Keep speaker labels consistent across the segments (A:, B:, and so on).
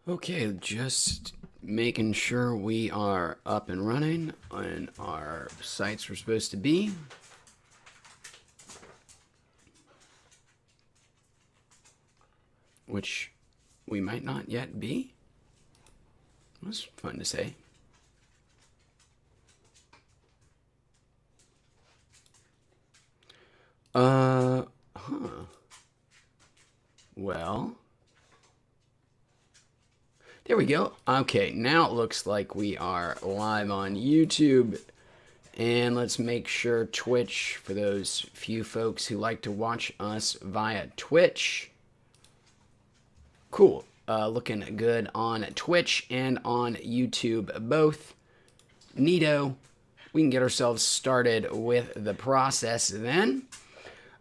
A: Okay, just making sure we are up and running on our sites we're supposed to be. Which we might not yet be. That's fun to say. Huh. Well, there we go. Okay, now it looks like we are live on YouTube. And let's make sure Twitch, for those few folks who like to watch us via Twitch. Cool. Looking good on Twitch and on YouTube both. Neato. We can get ourselves started with the process then.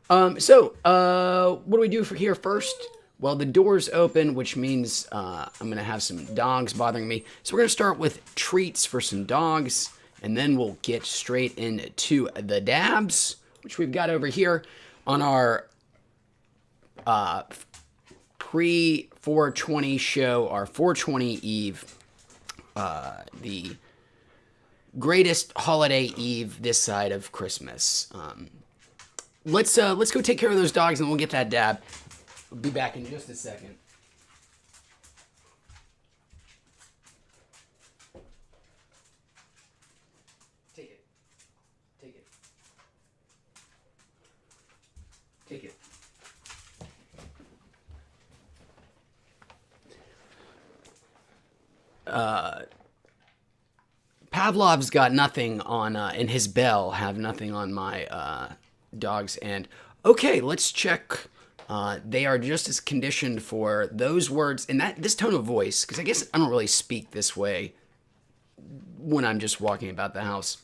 A: What do we do for here first? Well, the door's open, which means I'm going to have some dogs bothering me. So we're going to start with treats for some dogs, and then we'll get straight into the dabs, which we've got over here on our pre-420 show, our 420 Eve, the greatest holiday eve this side of Christmas. Let's go take care of those dogs, and we'll get that dab. We'll be back in just a second. Take it. Take it. Take it. Pavlov's got nothing on, and his bell have nothing on my dogs. And okay, let's check. They are just as conditioned for those words and this tone of voice, because I guess I don't really speak this way when I'm just walking about the house.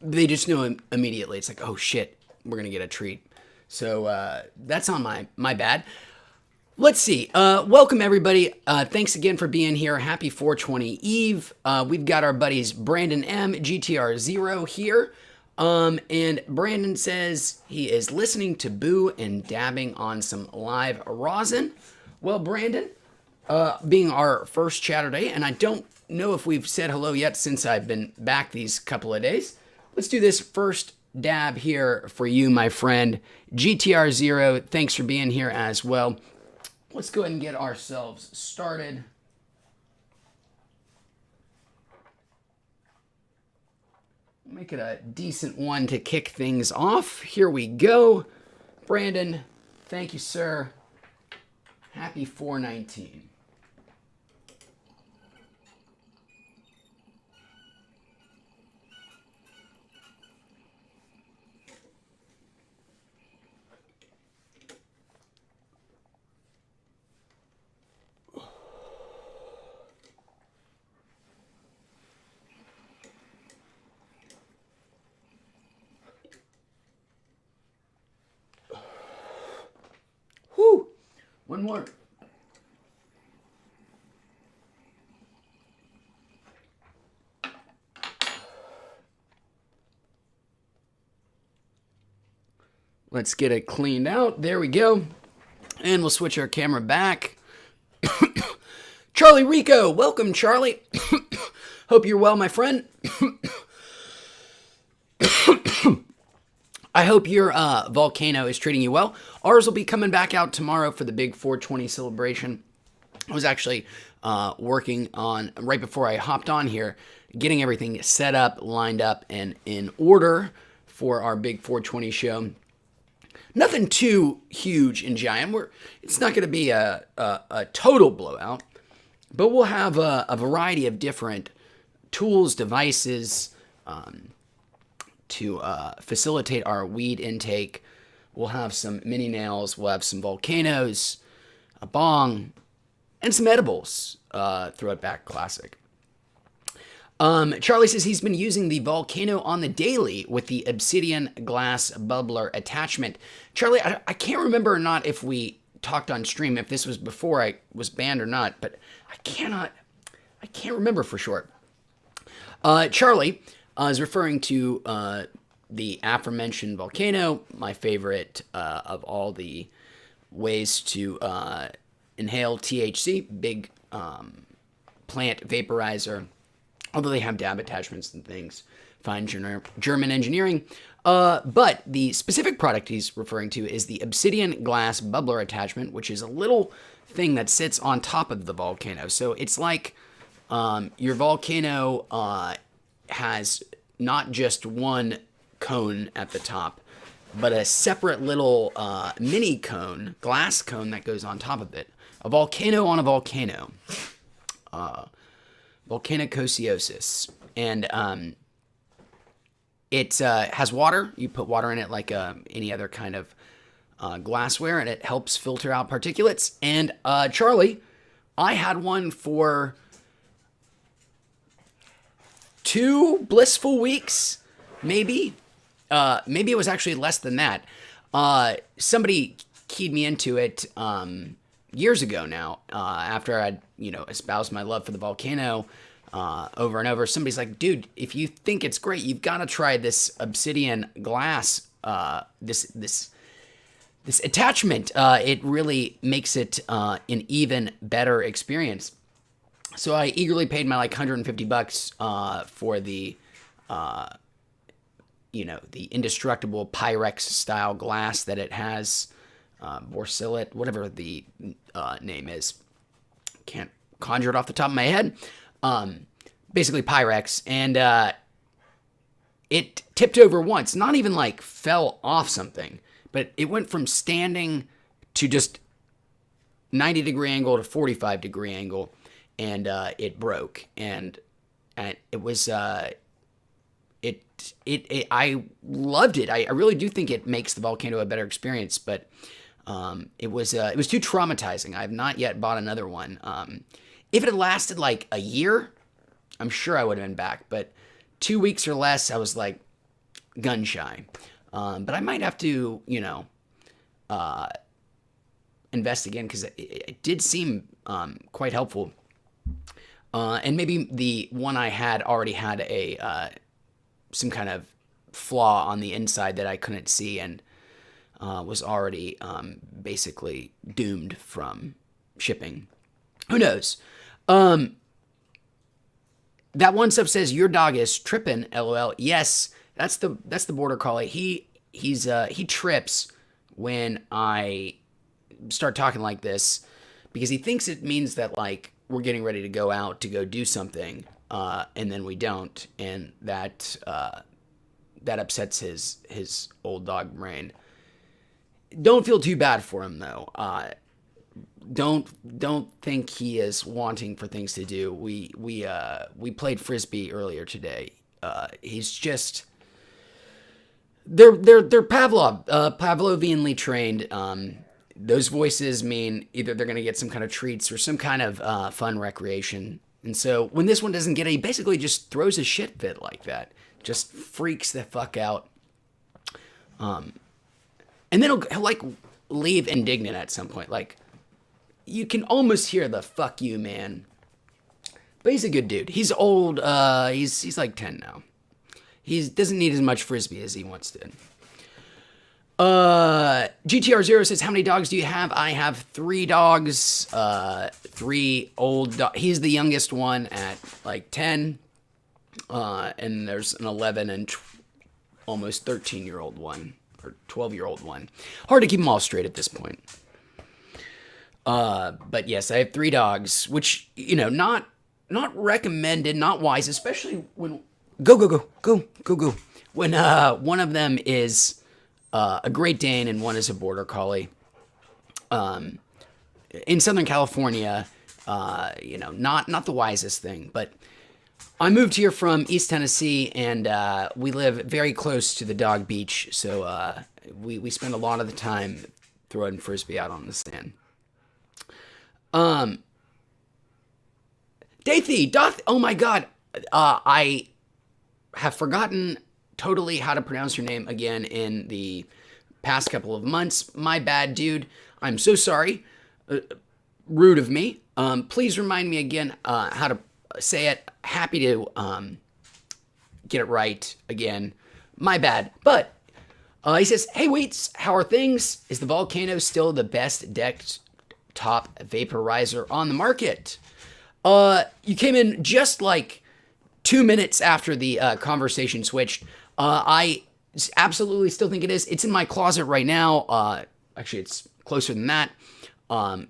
A: They just know immediately. It's like, oh shit, we're gonna get a treat. So that's on my bad. Let's see. Welcome, everybody. Thanks again for being here. Happy 420 Eve. We've got our buddies Brandon M, GTR0 here. And Brandon says he is listening to Boo and dabbing on some live rosin. Well, Brandon, being our first chatter day, and I don't know if we've said hello yet since I've been back these couple of days. Let's do this first dab here for you, my friend. GTR0, thanks for being here as well. Let's go ahead and get ourselves started. Make it a decent one to kick things off. Here we go. Brandon, thank you, sir. Happy 419. Whew. One more. Let's get it cleaned out. There we go. And we'll switch our camera back. Charlie Rico. Welcome, Charlie. Hope you're well, my friend. I hope your volcano is treating you well. Ours will be coming back out tomorrow for the big 420 celebration. I was actually working on, right before I hopped on here, getting everything set up, lined up, and in order for our big 420 show. Nothing too huge and giant. It's not going to be a total blowout, but we'll have a variety of different tools, devices, to facilitate our weed intake. We'll have some mini nails, we'll have some volcanoes, a bong, and some edibles. Throw it back classic. Charlie says he's been using the volcano on the daily with the obsidian glass bubbler attachment. Charlie, I can't remember or not if we talked on stream, if this was before I was banned or not, but I can't remember for sure. Charlie is referring to the aforementioned volcano, my favorite of all the ways to inhale THC, big plant vaporizer. Although they have dab attachments and things. Fine German engineering. But the specific product he's referring to is the obsidian glass bubbler attachment, which is a little thing that sits on top of the volcano. So it's like your volcano has not just one cone at the top, but a separate little mini cone, glass cone that goes on top of it. A volcano on a volcano. Volcanicosiosis. And it has water. You put water in it like any other kind of glassware, and it helps filter out particulates. And Charlie, I had one for 2 blissful weeks, maybe. Maybe it was actually less than that. Somebody keyed me into it years ago now, after I'd, espoused my love for the volcano over and over. Somebody's like, dude, if you think it's great, you've got to try this obsidian glass, this attachment. It really makes it an even better experience. So I eagerly paid my $150 for the the indestructible Pyrex style glass that it has, borsilicate, whatever the name is. Can't conjure it off the top of my head. Basically Pyrex, and it tipped over once, not even like fell off something, but it went from standing to just 90-degree angle to 45-degree angle, and it broke, and it was I loved it. I really do think it makes the volcano a better experience, but it was too traumatizing. I have not yet bought another one. If it had lasted like a year, I'm sure I would have been back, but 2 weeks or less, I was like gun shy. But I might have to, invest again, because it did seem quite helpful. And maybe the one I had already had a some kind of flaw on the inside that I couldn't see, and was already basically doomed from shipping. Who knows? That one sub says your dog is tripping. LOL. Yes, that's the border collie. He trips when I start talking like this, because he thinks it means that like we're getting ready to go out to go do something, and then we don't, and that upsets his old dog brain. Don't feel too bad for him though. Don't think he is wanting for things to do. We played frisbee earlier today. He's just they're Pavlovianly trained. Those voices mean either they're going to get some kind of treats or some kind of fun recreation. And so when this one doesn't get it, he basically just throws a shit fit like that. Just freaks the fuck out. And then he'll like leave indignant at some point. Like, you can almost hear the "fuck you, man." But he's a good dude. He's old. He's like 10 now. He doesn't need as much frisbee as he once did. GTR0 says, how many dogs do you have? I have 3 dogs. 3 old dogs. He's the youngest one at like 10. And there's an 11 and almost 13-year-old one, or 12-year-old one. Hard to keep them all straight at this point. But yes, I have 3 dogs, which, not recommended, not wise, especially when go. When one of them is a Great Dane and one is a Border Collie. In Southern California, not the wisest thing, but I moved here from East Tennessee, and we live very close to the dog beach, so we spend a lot of the time throwing frisbee out on the sand. Dathy, oh my god, I have forgotten totally how to pronounce your name again in the past couple of months. My bad, dude. I'm so sorry. Rude of me. Please remind me again how to say it. Happy to get it right again. My bad. But he says, hey, Weeats, how are things? Is the volcano still the best decked top vaporizer on the market. You came in just like 2 minutes after the conversation switched. I absolutely still think it is. It's in my closet right now. Actually, it's closer than that.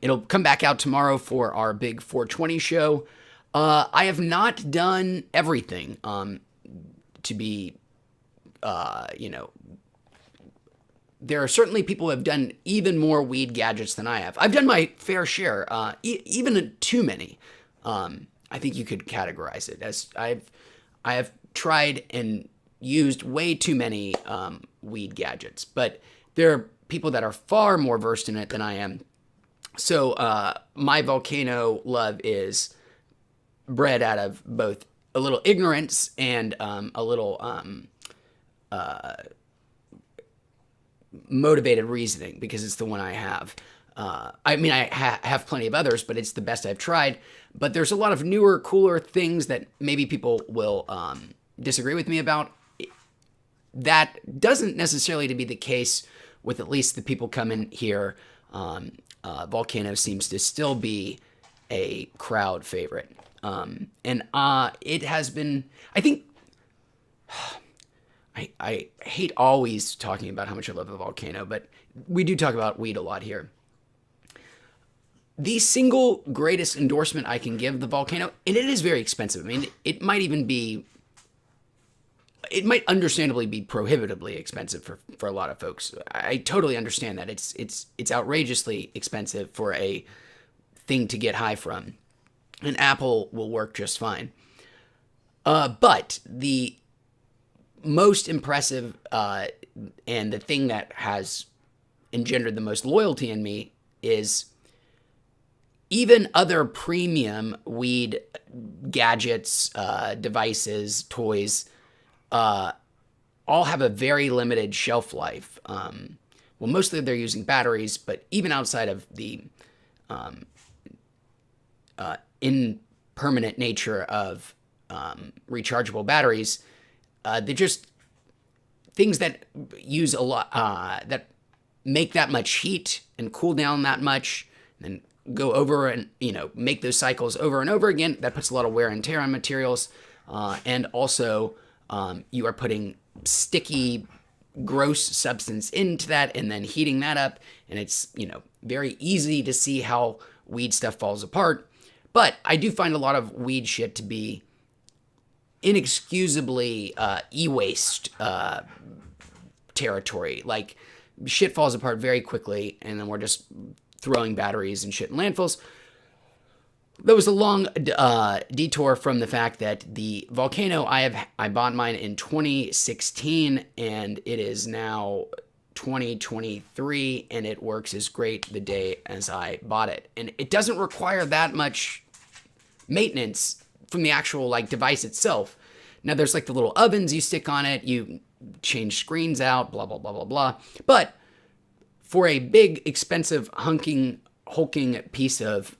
A: It'll come back out tomorrow for our big 420 show. I have not done everything to be, there are certainly people who have done even more weed gadgets than I have. I've done my fair share, even too many. I think you could categorize it as I have tried and used way too many weed gadgets, but there are people that are far more versed in it than I am. So my volcano love is bred out of both a little ignorance and a little motivated reasoning, because it's the one I have. I mean, I have plenty of others, but it's the best I've tried. But there's a lot of newer, cooler things that maybe people will disagree with me about. That doesn't necessarily to be the case with at least the people coming here. Volcano seems to still be a crowd favorite. And it has been, I think, I hate always talking about how much I love the volcano, but we do talk about weed a lot here. The single greatest endorsement I can give the volcano, and it is very expensive. I mean, it might understandably be prohibitively expensive for a lot of folks. I totally understand that. It's outrageously expensive for a thing to get high from. An apple will work just fine. But the most impressive and the thing that has engendered the most loyalty in me is even other premium weed gadgets, devices, toys, all have a very limited shelf life. Well, mostly they're using batteries, but even outside of the impermanent nature of rechargeable batteries, they're just things that use a lot, that make that much heat and cool down that much, and go over and, make those cycles over and over again. That puts a lot of wear and tear on materials. And also, you are putting sticky, gross substance into that and then heating that up. And it's, very easy to see how weed stuff falls apart. But I do find a lot of weed shit to be inexcusably e-waste territory. Like, shit falls apart very quickly, and then we're just throwing batteries and shit in landfills. There was a long detour from the fact that the volcano, I bought mine in 2016, and it is now 2023, and it works as great the day as I bought it. And it doesn't require that much maintenance from the actual device itself. Now there's the little ovens you stick on it, you change screens out, blah, blah, blah, blah, blah. But for a big, expensive, hulking piece of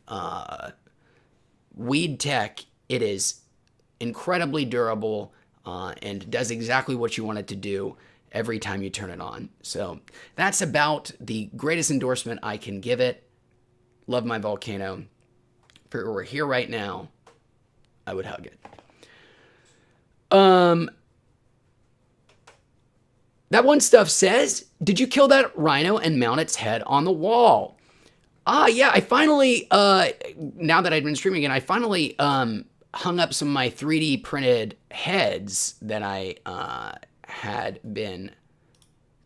A: weed tech, it is incredibly durable and does exactly what you want it to do every time you turn it on. So that's about the greatest endorsement I can give it. Love my volcano. If it were here right now, I would hug it. That one stuff says, did you kill that rhino and mount its head on the wall? Yeah, I finally, now that I'd been streaming again, I finally hung up some of my 3D printed heads that I had been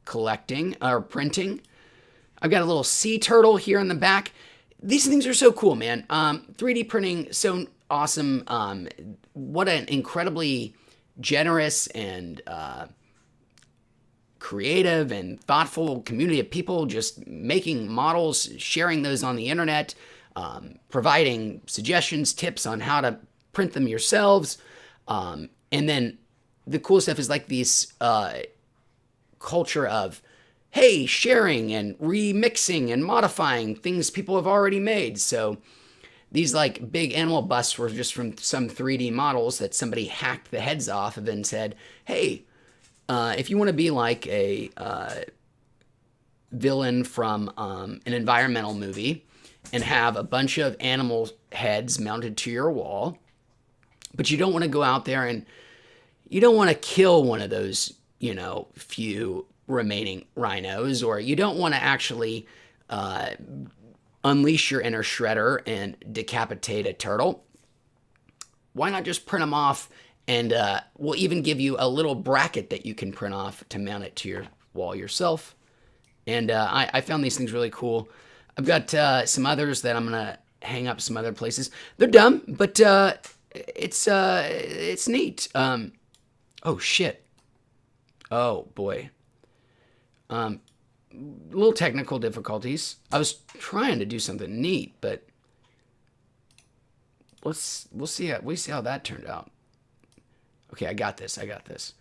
A: collecting or printing. I've got a little sea turtle here in the back. These things are so cool, man. 3D printing, so awesome. What an incredibly generous and creative and thoughtful community of people just making models, sharing those on the internet, providing suggestions, tips on how to print them yourselves. And then the cool stuff is these culture of, hey, sharing and remixing and modifying things people have already made. So these big animal busts were just from some 3D models that somebody hacked the heads off of and said, hey, if you want to be like a villain from an environmental movie and have a bunch of animal heads mounted to your wall, but you don't want to go out there and you don't want to kill one of those, few remaining rhinos, or you don't want to actually unleash your inner shredder and decapitate a turtle. Why not just print them off, and we'll even give you a little bracket that you can print off to mount it to your wall yourself. And I found these things really cool. I've got some others that I'm going to hang up some other places. They're dumb, but it's neat. Oh, shit. Oh, boy. Little technical difficulties. I was trying to do something neat, but we'll see how that turned out. Okay, I got this.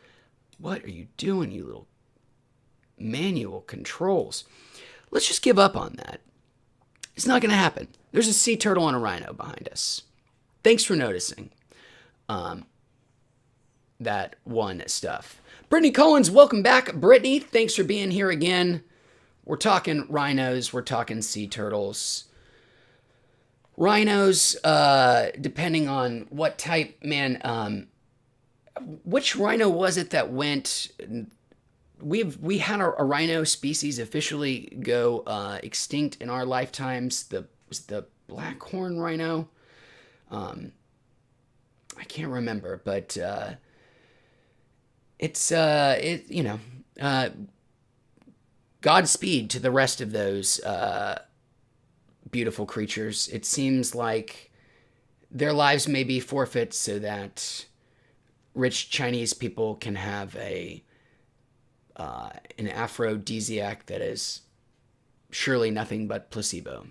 A: What are you doing, you little manual controls? Let's just give up on that. It's not going to happen. There's a sea turtle and a rhino behind us. Thanks for noticing that one stuff. Brittany Collins, welcome back. Brittany, thanks for being here again. We're talking rhinos. We're talking sea turtles. Rhinos, depending on what type, man. Which rhino was it that went? We had a rhino species officially go extinct in our lifetimes. Was the blackhorn rhino. I can't remember, but it's Godspeed to the rest of those beautiful creatures. It seems like their lives may be forfeit so that rich Chinese people can have an aphrodisiac that is surely nothing but placebo.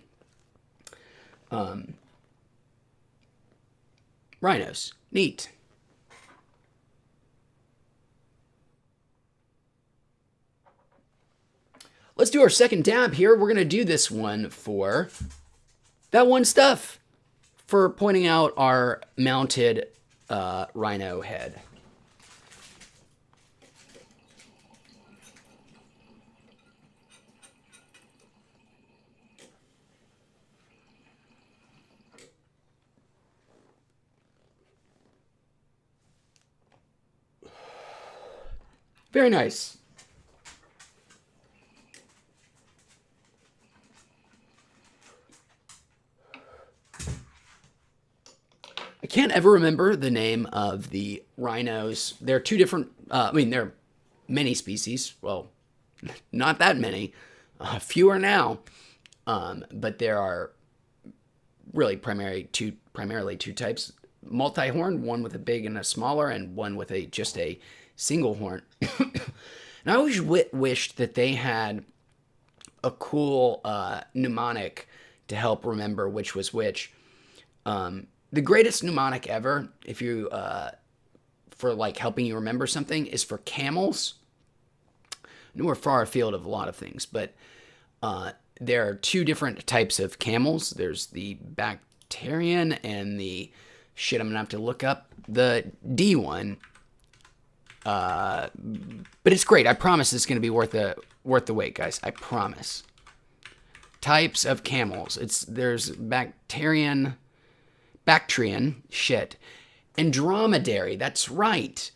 A: Rhinos, neat. Let's do our second dab here. We're going to do this one for that one stuff, for pointing out our mounted rhino head. Very nice. I can't ever remember the name of the rhinos. There are two different, there are many species. Well, not that many. Fewer now. But there are really primarily two types. Multi-horn, one with a big and a smaller, and one with just a single horn. And I always wished that they had a cool mnemonic to help remember which was which. The greatest mnemonic ever, if you for like helping you remember something, is for camels. I know we're far afield of a lot of things, but there are two different types of camels. There's the Bactrian and the I'm gonna have to look up the D one. But it's great. I promise it's gonna be worth the wait, guys. I promise. Types of camels. There's Bactrian, and dromedary. That's right.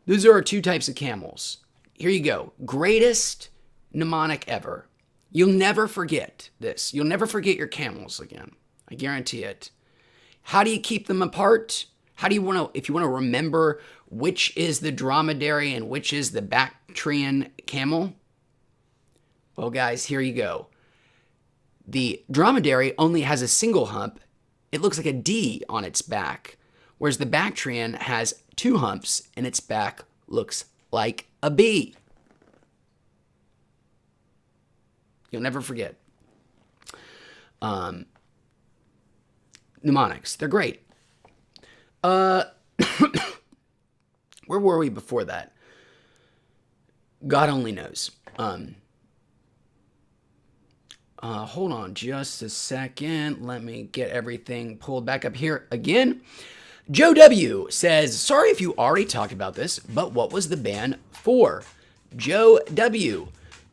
A: Those are our two types of camels. Here you go. Greatest mnemonic ever. You'll never forget this. You'll never forget your camels again. I guarantee it. How do you keep them apart? How do you want to, if you want to remember which is the dromedary and which is the Bactrian camel? Well, guys, here you go. The dromedary only has a single hump. It looks like a D on its back, whereas the Bactrian has two humps and its back looks like a B. You'll never forget. Mnemonics, they're great. Where were we before that? God only knows. Hold on just a second. Let me get everything pulled back up here again. Joe W. says, sorry if you already talked about this, but what was the ban for? Joe W.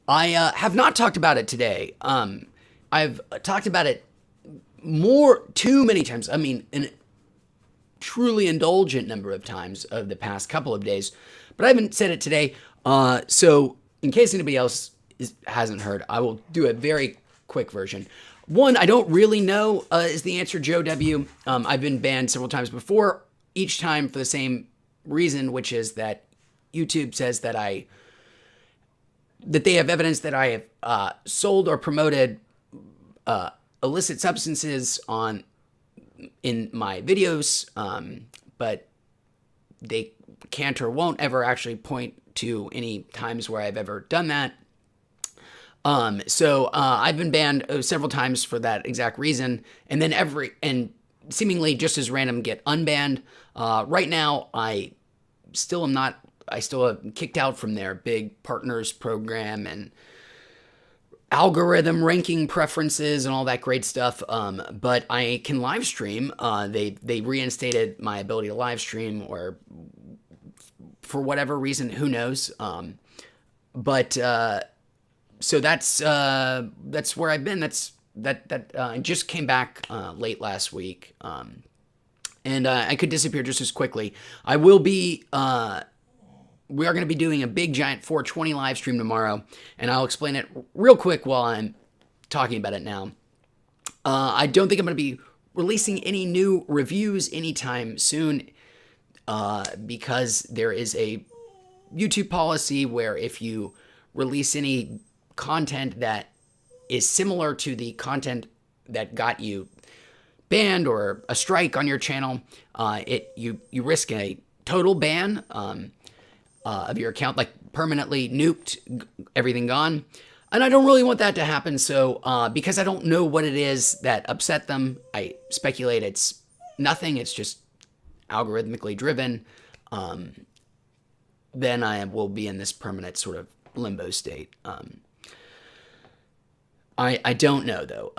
A: I have not talked about it today. I've talked about it too many times. I mean, an truly indulgent number of times of the past couple of days, but I haven't said it today. So in case anybody else hasn't heard, I will do a very quick version. One, I don't really know is the answer, Joe W. I've been banned several times before, each time for the same reason, which is that YouTube says that they have evidence that I have sold or promoted illicit substances in my videos, but they can't or won't ever actually point to any times where I've ever done that. So I've been banned several times for that exact reason, and then and seemingly just as random get unbanned. Right now, I still am kicked out from their big partners program and algorithm ranking preferences and all that great stuff. But I can live stream. They reinstated my ability to live stream, or for whatever reason, who knows. But so that's where I've been. I just came back late last week, and I could disappear just as quickly. I will be. We are going to be doing a big giant 420 live stream tomorrow, and I'll explain it real quick while I'm talking about it now. I don't think I'm going to be releasing any new reviews anytime soon, because there is a YouTube policy where if you release any content that is similar to the content that got you banned or a strike on your channel, you risk a total ban of your account, like permanently nuked, everything gone. And I don't really want that to happen. So because I don't know what it is that upset them, I speculate it's nothing. It's just algorithmically driven. Then I will be in this permanent sort of limbo state. I don't know though.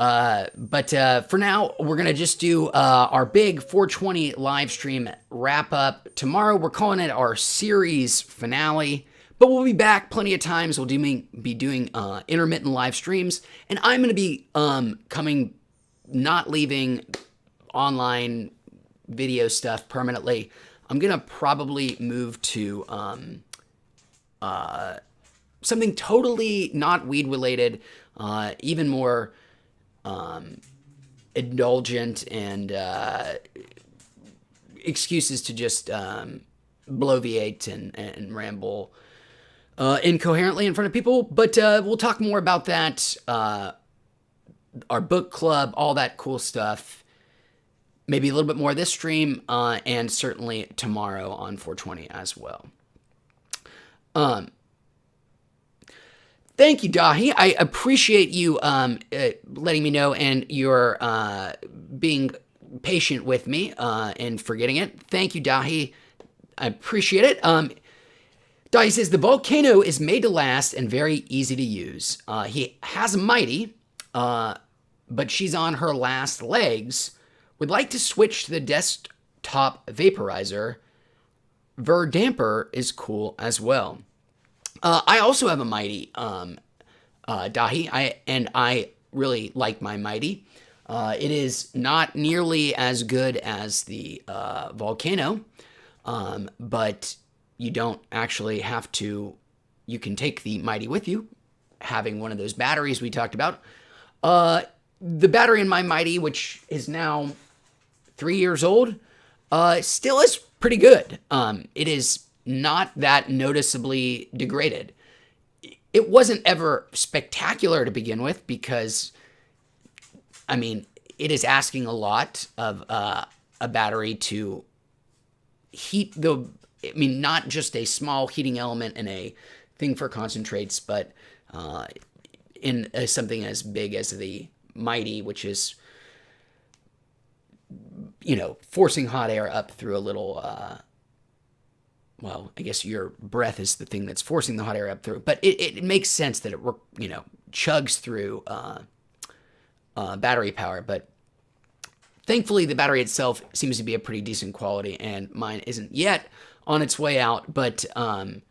A: But for now, we're going to just do our big 420 live stream wrap up tomorrow. We're calling it our series finale, but we'll be back plenty of times. We'll be doing intermittent live streams, and I'm going to be not leaving online video stuff permanently. I'm going to probably move to something totally not weed related, even more indulgent and excuses to just bloviate and ramble incoherently in front of people. But we'll talk more about that, our book club, all that cool stuff. Maybe a little bit more this stream, and certainly tomorrow on 420 as well. Thank you, Dahi. I appreciate you letting me know, and your being patient with me and forgetting it. Thank you, Dahi. I appreciate it. Dahi says, the volcano is made to last and very easy to use. He has a mighty, but she's on her last legs. Would like to switch to the desktop vaporizer. Verdamper is cool as well. I also have a mighty, Dahi, I really like my mighty. It is not nearly as good as the volcano, but you don't actually have to. You can take the mighty with you, having one of those batteries we talked about. The battery in my mighty, which is now 3 years old, still is pretty good. It is not that noticeably degraded. It wasn't ever spectacular to begin with because, I mean, it is asking a lot of a battery to heat not just a small heating element and a thing for concentrates, but in something as big as the mighty, which is, forcing hot air up through a little, well, I guess your breath is the thing that's forcing the hot air up through. But it makes sense that it, chugs through battery power. But thankfully, the battery itself seems to be a pretty decent quality, and mine isn't yet on its way out. But I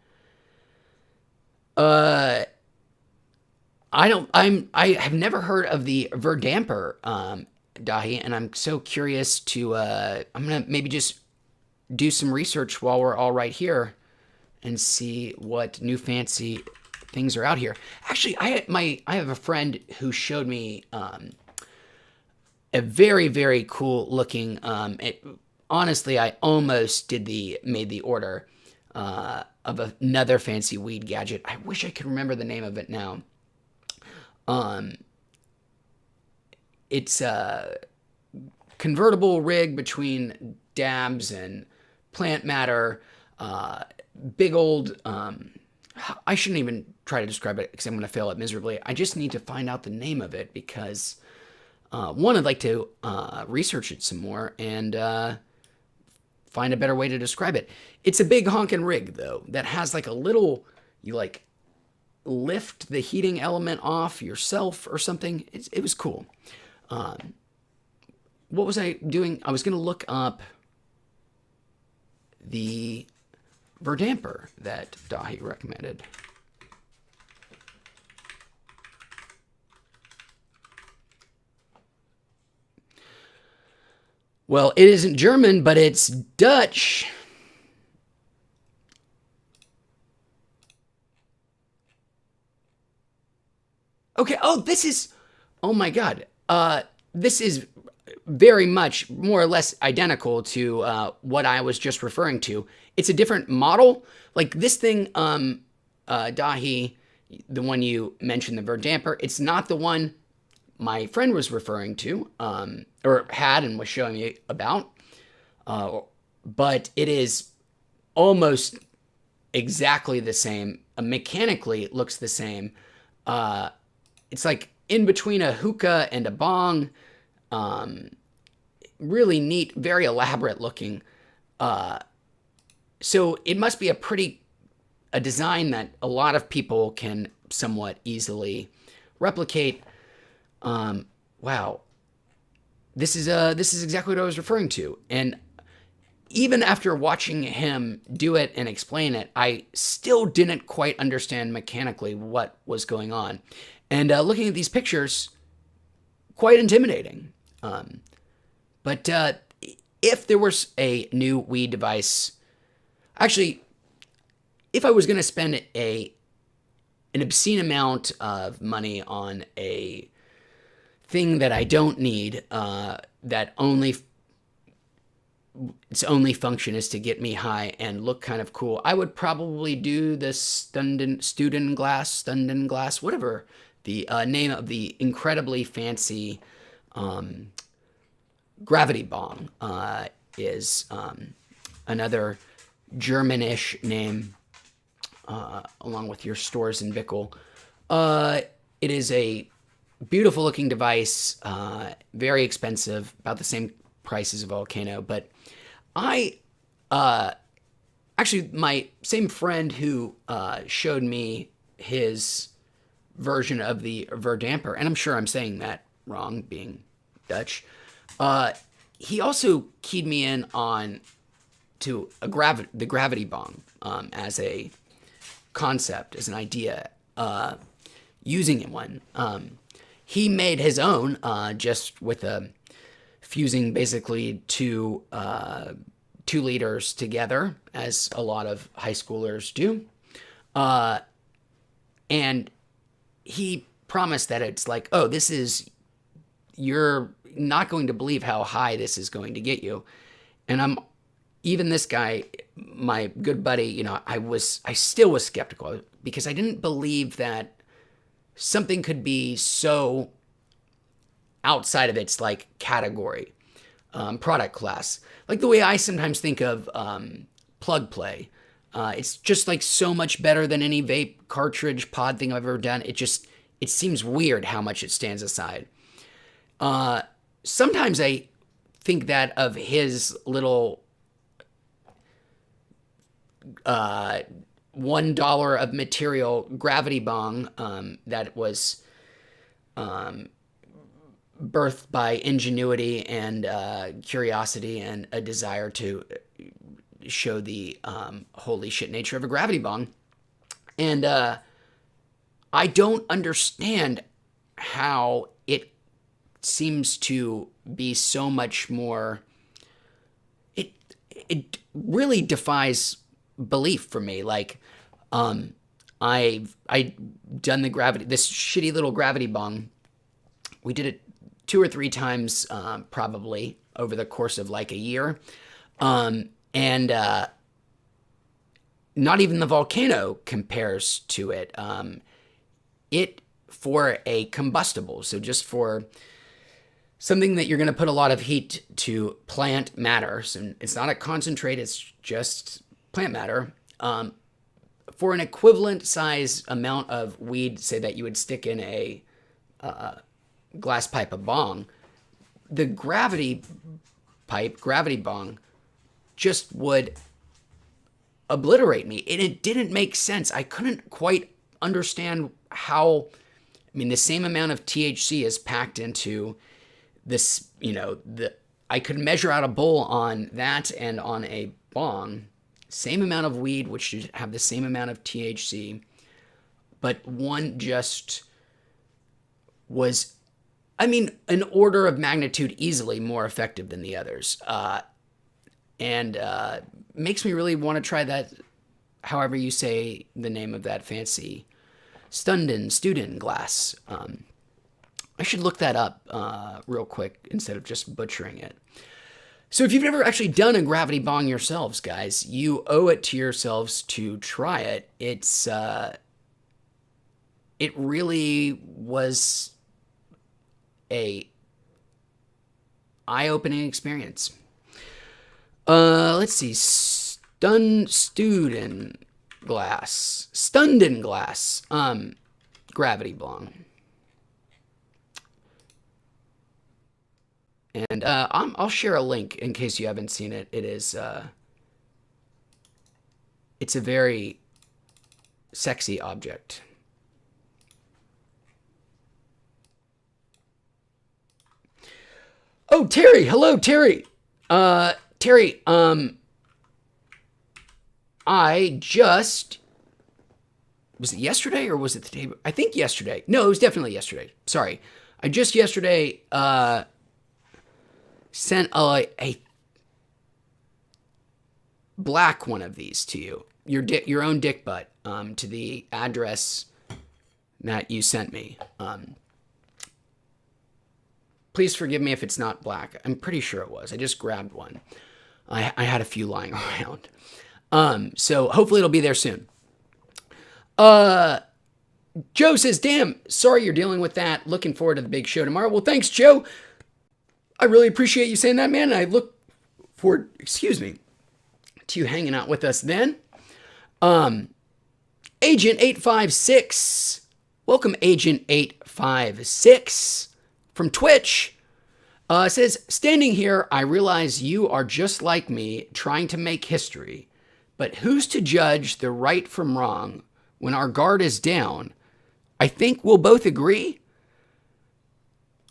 A: have never heard of the Verdamper. Dahi, and I'm so curious to. I'm gonna maybe just do some research while we're all right here, and see what new fancy things are out here. Actually, I have a friend who showed me a very cool looking. Honestly, I almost made the order of another fancy weed gadget. I wish I could remember the name of it now. It's a convertible rig between dabs and plant matter. Big old. I shouldn't even try to describe it because I'm going to fail it miserably. I just need to find out the name of it because one, I'd like to research it some more and find a better way to describe it. It's a big honkin' rig though that has like a little, you like lift the heating element off yourself or something. It was cool. What was I doing? I was going to look up the verdamper that Dahi recommended. Well, it isn't German, but it's Dutch. Okay. Oh, this is. Oh my God. This is very much more or less identical to what I was just referring to. It's a different model. Like this thing, Dahi, the one you mentioned, the verdamper. It's not the one my friend was referring to, or had and was showing me about. But it is almost exactly the same. Mechanically, it looks the same. It's like in between a hookah and a bong. Really neat, very elaborate looking. So it must be a design that a lot of people can somewhat easily replicate. Wow. This is exactly what I was referring to. And even after watching him do it and explain it, I still didn't quite understand mechanically what was going on. And looking at these pictures, quite intimidating. But if there was a new weed device, actually, if I was going to spend an obscene amount of money on a thing that I don't need, that its only function is to get me high and look kind of cool, I would probably do the Stunden Glass, whatever the name of the incredibly fancy Gravity Bong is. Another Germanish name, along with your stores and Bickel. It is a beautiful looking device, very expensive, about the same price as a Volcano. But actually, my same friend who showed me his version of the verdamper, and I'm sure I'm saying that wrong, being Dutch, he also keyed me in on to the Gravity Bong as a concept, as an idea, using one. He made his own just with fusing basically two liters together, as a lot of high schoolers do. And he promised that it's like, oh, you're not going to believe how high this is going to get you. And even this guy, my good buddy, I still was skeptical because I didn't believe that something could be so outside of its like category, product class. Like the way I sometimes think of plug play. It's just like so much better than any vape cartridge pod thing I've ever done. It seems weird how much it stands aside. Sometimes I think that of his little $1 of material Gravity Bong that was birthed by ingenuity and curiosity and a desire to show the holy shit nature of a Gravity Bong. And I don't understand how it seems to be so much more. It really defies belief for me. Like, I done this shitty little gravity bong. We did it 2 or 3 times, probably over the course of like a year. And not even the volcano compares to it. It for a combustible, so just for something that you're going to put a lot of heat to plant matter. So it's not a concentrate, it's just plant matter. For an equivalent size amount of weed, say that you would stick in a glass pipe of bong, the gravity bong, just would obliterate me. And it didn't make sense. I couldn't quite understand how. I mean, the same amount of THC is packed into this, I could measure out a bowl on that and on a bong, same amount of weed, which should have the same amount of THC, but one just was, an order of magnitude easily more effective than the others. And makes me really want to try that, however you say the name of that fancy student glass. I should look that up real quick instead of just butchering it. So if you've never actually done a gravity bong yourselves, guys, you owe it to yourselves to try it. It really was a eye-opening experience. Let's see. Stunden glass. Gravity bong. And I'll share a link in case you haven't seen it. It's a very sexy object. Oh, Terry. Hello, Terry. Terry, was it yesterday or was it the day? I think yesterday. No, it was definitely yesterday. Sorry. I just yesterday sent a black one of these to you, your own dick butt, to the address that you sent me. Please forgive me if it's not black. I'm pretty sure it was. I just grabbed one. I had a few lying around. So hopefully it'll be there soon. Joe says, damn, sorry you're dealing with that. Looking forward to the big show tomorrow. Well, thanks, Joe. I really appreciate you saying that, man. I look forward, to you hanging out with us then. Agent 856. Welcome, Agent 856 from Twitch. Says, standing here, I realize you are just like me, trying to make history. But who's to judge the right from wrong when our guard is down? I think we'll both agree.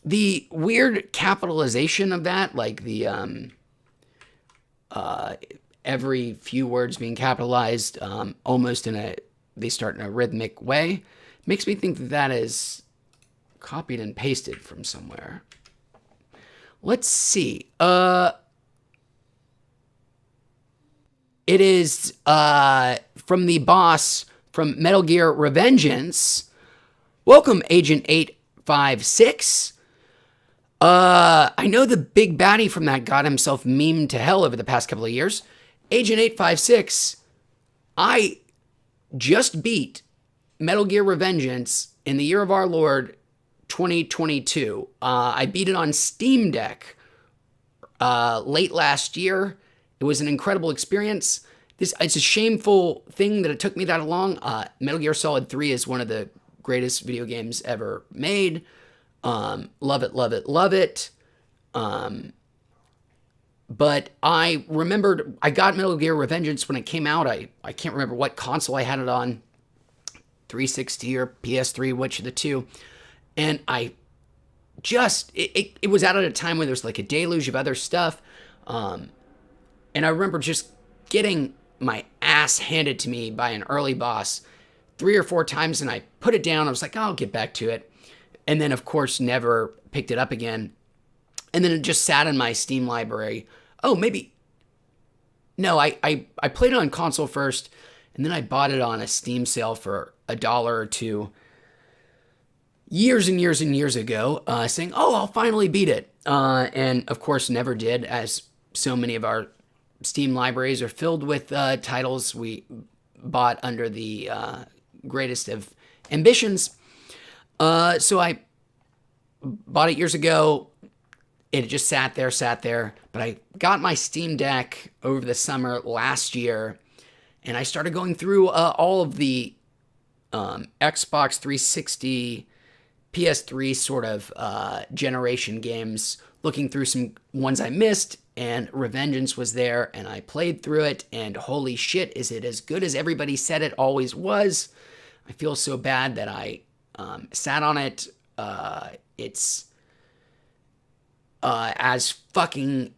A: The weird capitalization of that, like the every few words being capitalized, almost they start in a rhythmic way, makes me think that is copied and pasted from somewhere. Let's see. It is from the boss from Metal Gear Revengeance. Welcome, Agent 856. I know the big baddie from that got himself memed to hell over the past couple of years. Agent 856, I just beat Metal Gear Revengeance in the year of our Lord 2022. I beat it on Steam Deck late last year. It was an incredible experience. It's a shameful thing that it took me that long. Metal Gear Solid 3 is one of the greatest video games ever made. Love it, love it, love it. But I remembered I got Metal Gear Revengeance when it came out. I can't remember what console I had it on, 360 or PS3, which of the two. And I just, it was out at a time where there was like a deluge of other stuff. And I remember just getting my ass handed to me by an early boss 3 or 4 times, and I put it down. I was like, I'll get back to it. And then, of course, never picked it up again. and then it just sat in my Steam library. Oh, maybe no, I played it on console first, and then I bought it on a Steam sale for $1 or $2 years and years and years ago, saying, "Oh, I'll finally beat it," and of course never did, as so many of our Steam libraries are filled with titles we bought under the greatest of ambitions. So I bought it years ago. It just sat there. But I got my Steam Deck over the summer last year, and I started going through all of the Xbox 360, PS3 sort of generation games, looking through some ones I missed, and Revengeance was there, and I played through it, and holy shit, is it as good as everybody said it always was. I feel so bad that I sat on it. It's as fucking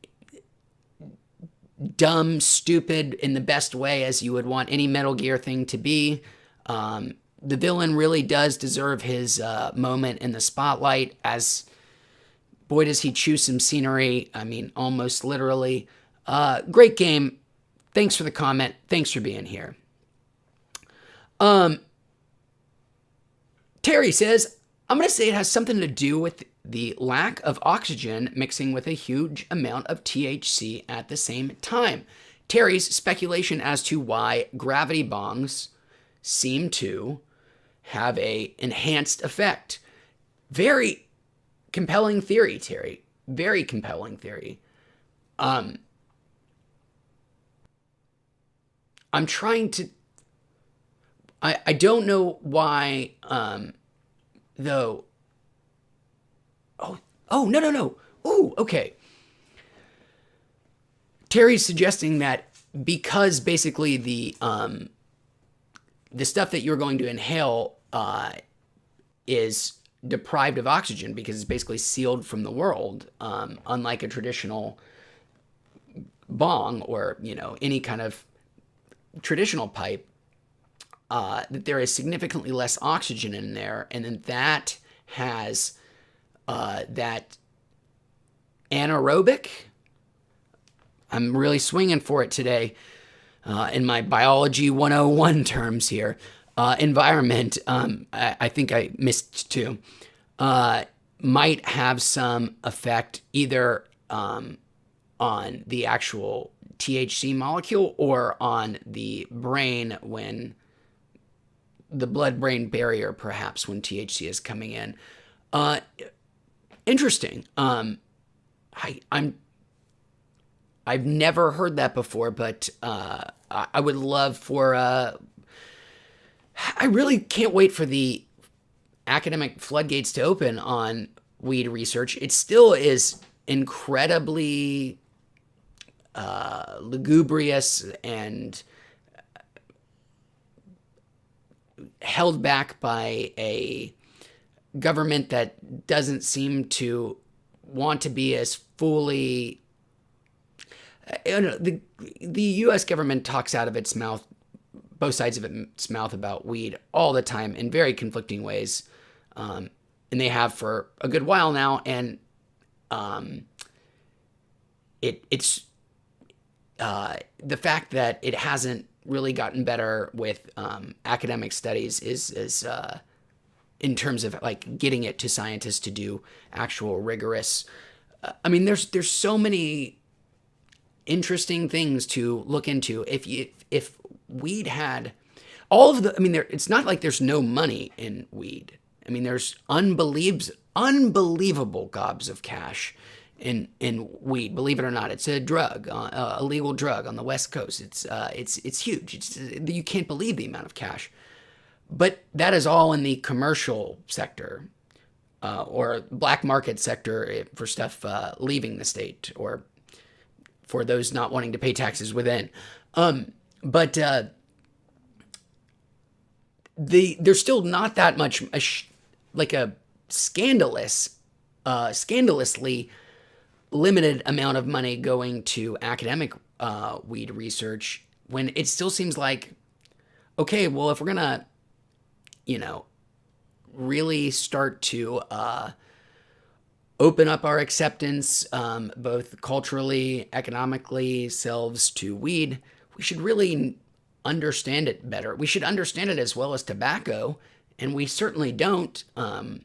A: dumb, stupid in the best way as you would want any Metal Gear thing to be. The villain really does deserve his moment in the spotlight, as boy does he chew some scenery. I mean, almost literally. Great game. Thanks for the comment. Thanks for being here. Terry says, I'm going to say it has something to do with the lack of oxygen mixing with a huge amount of THC at the same time. Terry's speculation as to why gravity bongs seem to have a enhanced effect. Very compelling theory, Terry. Very compelling theory. I'm trying to... I don't know why, though... No. Ooh, okay. Terry's suggesting that because basically the stuff that you're going to inhale is deprived of oxygen because it's basically sealed from the world, unlike a traditional bong or, any kind of traditional pipe, that there is significantly less oxygen in there, and then that has that anaerobic, I'm really swinging for it today, in my biology 101 terms here, environment, I think I missed two, might have some effect either on the actual THC molecule or on the brain, when the blood-brain barrier, perhaps, when THC is coming in. Interesting. I've never heard that before, but I would love for... I really can't wait for the academic floodgates to open on weed research. It still is incredibly lugubrious and held back by a government that doesn't seem to want to be as fully... the U.S. government talks out of its mouth, both sides of its mouth, about weed all the time in very conflicting ways, and they have for a good while now. And it's the fact that it hasn't really gotten better with academic studies is in terms of like getting it to scientists to do actual rigorous. I mean, there's so many interesting things to look into. If weed had all of the, I mean, it's not like there's no money in weed. I mean, there's unbelievable gobs of cash in weed. Believe it or not, it's a drug, a legal drug on the West Coast. It's huge. You can't believe the amount of cash. But that is all in the commercial sector, or black market sector for stuff leaving the state, or for those not wanting to pay taxes within. But there's still not that much like a scandalously limited amount of money going to academic weed research, when it still seems like, okay, well, if we're gonna, really start to open up our acceptance, both culturally, economically, selves to weed, we should really understand it better. We should understand it as well as tobacco, and we certainly don't. And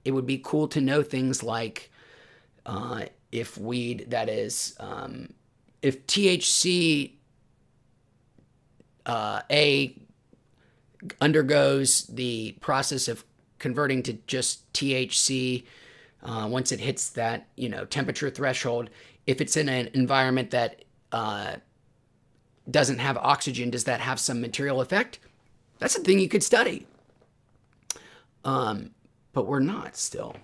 A: it would be cool to know things like if weed, that is, if THC A undergoes the process of converting to just THC once it hits that temperature threshold. If it's in an environment that doesn't have oxygen, does that have some material effect? That's a thing you could study. But we're not still.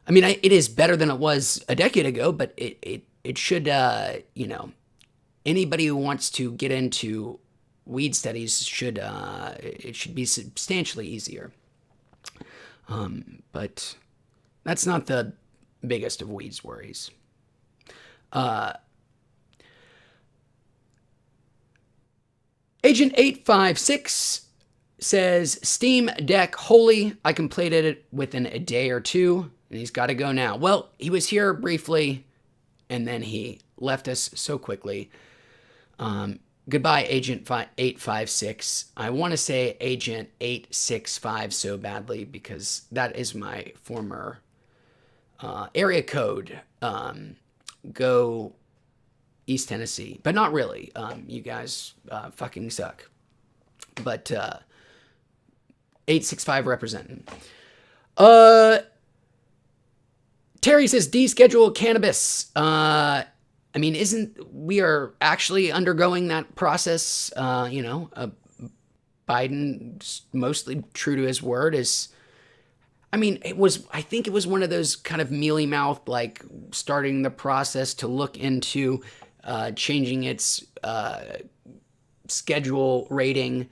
A: I mean, it is better than it was a decade ago, but it should, anybody who wants to get into weed studies it should be substantially easier. But that's not the biggest of weed's worries. Agent 856 says, Steam Deck holy. I completed it within a day or two, and he's got to go now. Well, he was here briefly, and then he left us so quickly. Goodbye, Agent 856. I want to say Agent 865 so badly because that is my former area code. Go East Tennessee. But not really. You guys fucking suck. But 865 representing. Terry says, deschedule cannabis. I mean, we are actually undergoing that process, Biden, mostly true to his word, I think it was one of those kind of mealy-mouthed, like, starting the process to look into changing its schedule rating.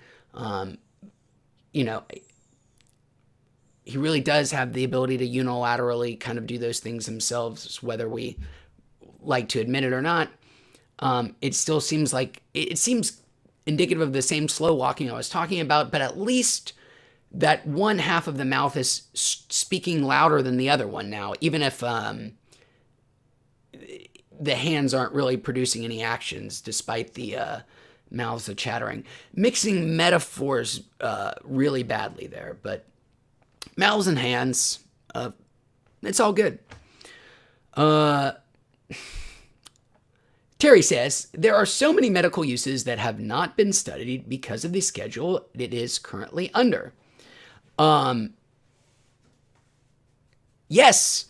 A: He really does have the ability to unilaterally kind of do those things themselves, whether we like to admit it or not. It still seems like it seems indicative of the same slow walking I was talking about, but at least that one half of the mouth is speaking louder than the other one now, even if the hands aren't really producing any actions despite the mouths are chattering. Mixing metaphors really badly there, but mouths and hands, it's all good. Terry says, there are so many medical uses that have not been studied because of the schedule it is currently under. Yes,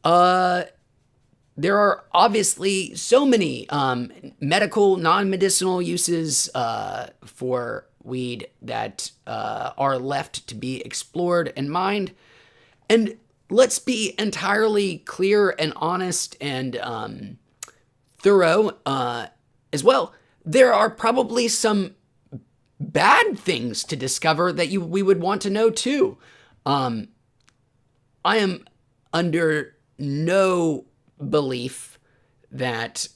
A: there are obviously so many medical, non-medicinal uses for weed that are left to be explored and mined. And let's be entirely clear and honest and thorough as well. There are probably some bad things to discover that we would want to know too. I am under no belief that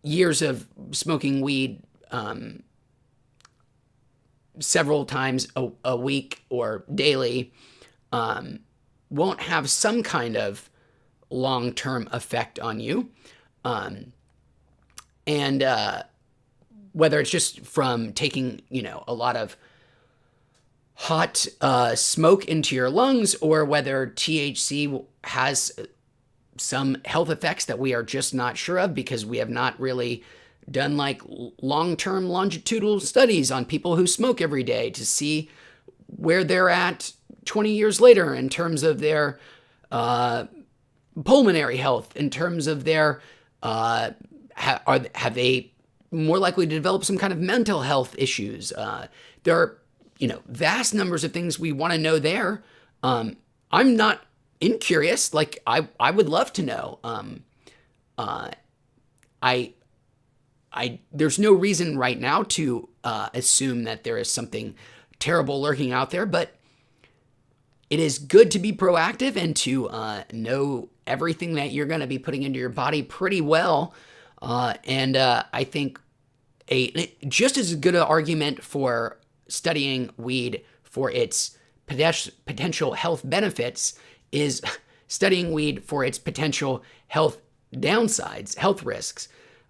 A: years of smoking weed several times a week or daily won't have some kind of long-term effect on you. And whether it's just from taking, a lot of hot smoke into your lungs, or whether THC has some health effects that we are just not sure of because we have not really done like long-term longitudinal studies on people who smoke every day to see where they're at 20 years later in terms of their pulmonary health, in terms of their have they more likely to develop some kind of mental health issues. There are vast numbers of things we want to know there. I'm not incurious. Like I would love to know. There's no reason right now to assume that there is something terrible lurking out there, but it is good to be proactive and to know everything that you're going to be putting into your body pretty well. And I think just as good an argument for studying weed for its potential health benefits is studying weed for its potential health downsides, health risks.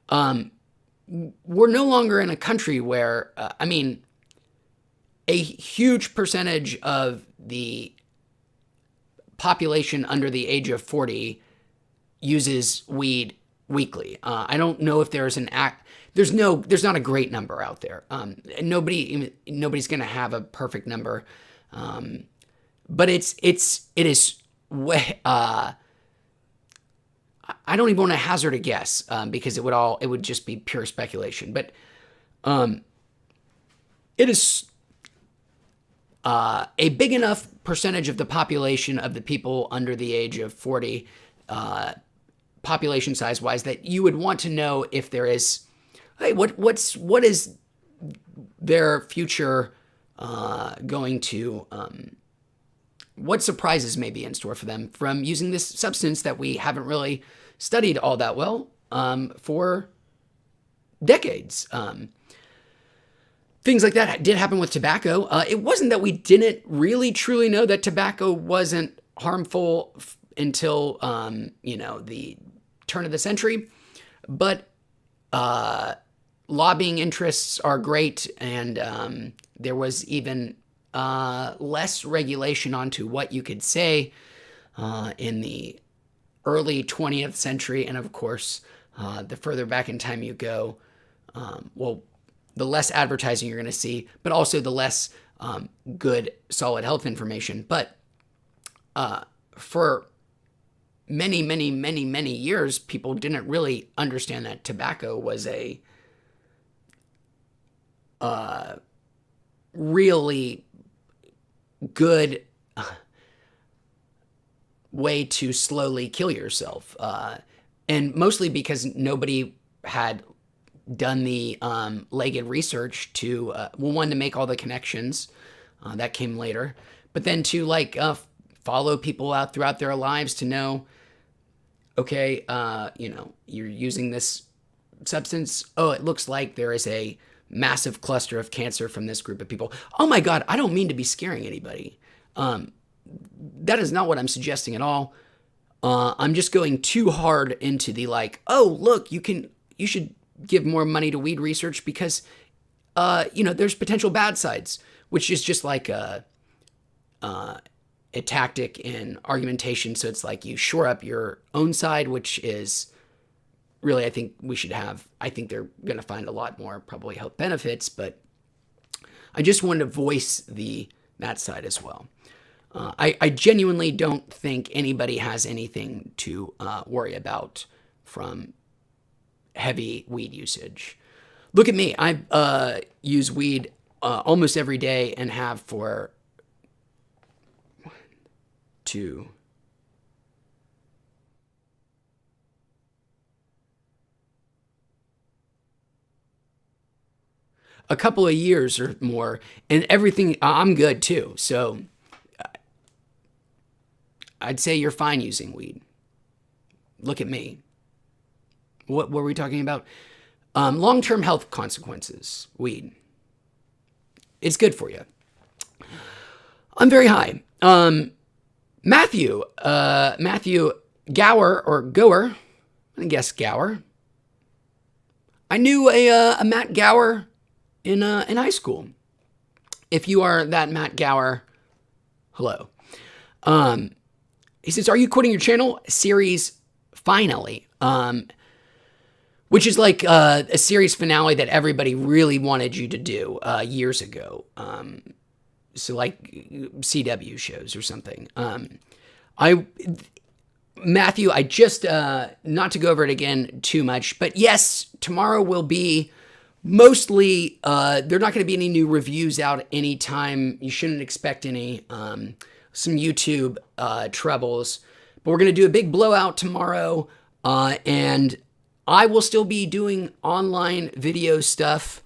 A: We're no longer in a country where, a huge percentage of the population under the age of 40 uses weed weekly. I don't know if there's there's not a great number out there. Nobody's going to have a perfect number. But it is way, I don't even want to hazard a guess, because it would just be pure speculation. But, it is, a big enough percentage of the population of the people under the age of 40, population size wise, that you would want to know if there is, hey, what is their future going to, what surprises may be in store for them from using this substance that we haven't really studied all that well for decades. Things like that did happen with tobacco. It wasn't that we didn't really truly know that tobacco wasn't harmful until, the turn of the century. But lobbying interests are great, and there was even less regulation onto what you could say in the early 20th century. And of course, the further back in time you go, the less advertising you're going to see, but also the less good, solid health information. But for many, many, many, many years, people didn't really understand that tobacco was a really good way to slowly kill yourself. And mostly because nobody had done the legged research to, one, to make all the connections. That came later. But then to follow people out throughout their lives to know, okay, you're using this substance. Oh, it looks like there is a massive cluster of cancer from this group of people. Oh my God, I don't mean to be scaring anybody. That is not what I'm suggesting at all. I'm just going too hard into the oh, look, you should give more money to weed research because, there's potential bad sides, which is just like a tactic in argumentation. So it's like you shore up your own side, which is really, I think they're going to find a lot more probably health benefits, but I just wanted to voice that side as well. I genuinely don't think anybody has anything to worry about from heavy weed usage. Look at me. I use weed almost every day and have for a couple of years or more, and everything, I'm good too. So I'd say you're fine using weed. Look at me. What were we talking about? Long-term health consequences. Weed. It's good for you. I'm very high. Matthew Gower, or Goer, I guess Gower. I knew a Matt Gower in high school. If you are that Matt Gower, hello. He says, "Are you quitting your channel series finally?" Which is like a series finale that everybody really wanted you to do years ago. So like CW shows or something. Matthew, I just, not to go over it again too much, but yes, tomorrow will be mostly, there are not going to be any new reviews out anytime. You shouldn't expect any, some YouTube troubles, but we're going to do a big blowout tomorrow, and I will still be doing online video stuff.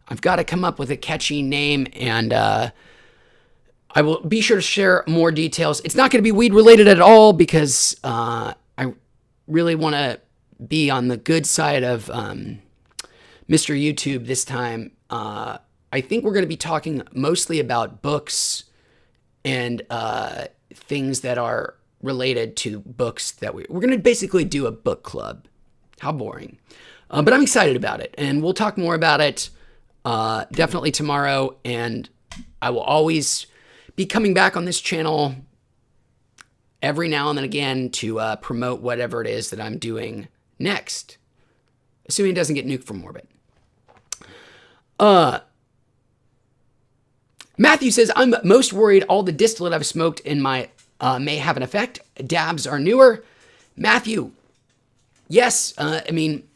A: I've got to come up with a catchy name, and I will be sure to share more details. It's not going to be weed related at all because I really want to be on the good side of Mr. YouTube this time. I think we're going to be talking mostly about books and things that are related to books that we're going to basically do a book club. How boring. But I'm excited about it, and we'll talk more about it definitely tomorrow, and I will always be coming back on this channel every now and then again to promote whatever it is that I'm doing next, assuming it doesn't get nuked from orbit. Matthew says, I'm most worried all the distillate I've smoked in my may have an effect. Dabs are newer. Matthew, yes, I mean,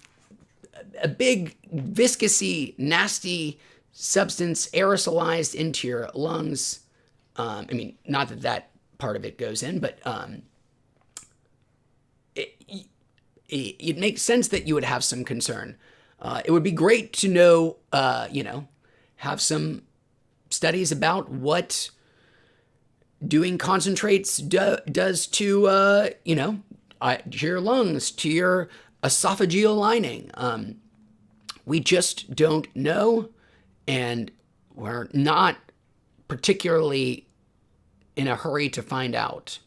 A: a big, viscousy, nasty substance aerosolized into your lungs. I mean, not that that part of it goes in, but it makes sense that you would have some concern. It would be great to know, have some studies about what doing concentrates does to, your lungs, to your esophageal lining. We just don't know, and we're not particularly in a hurry to find out.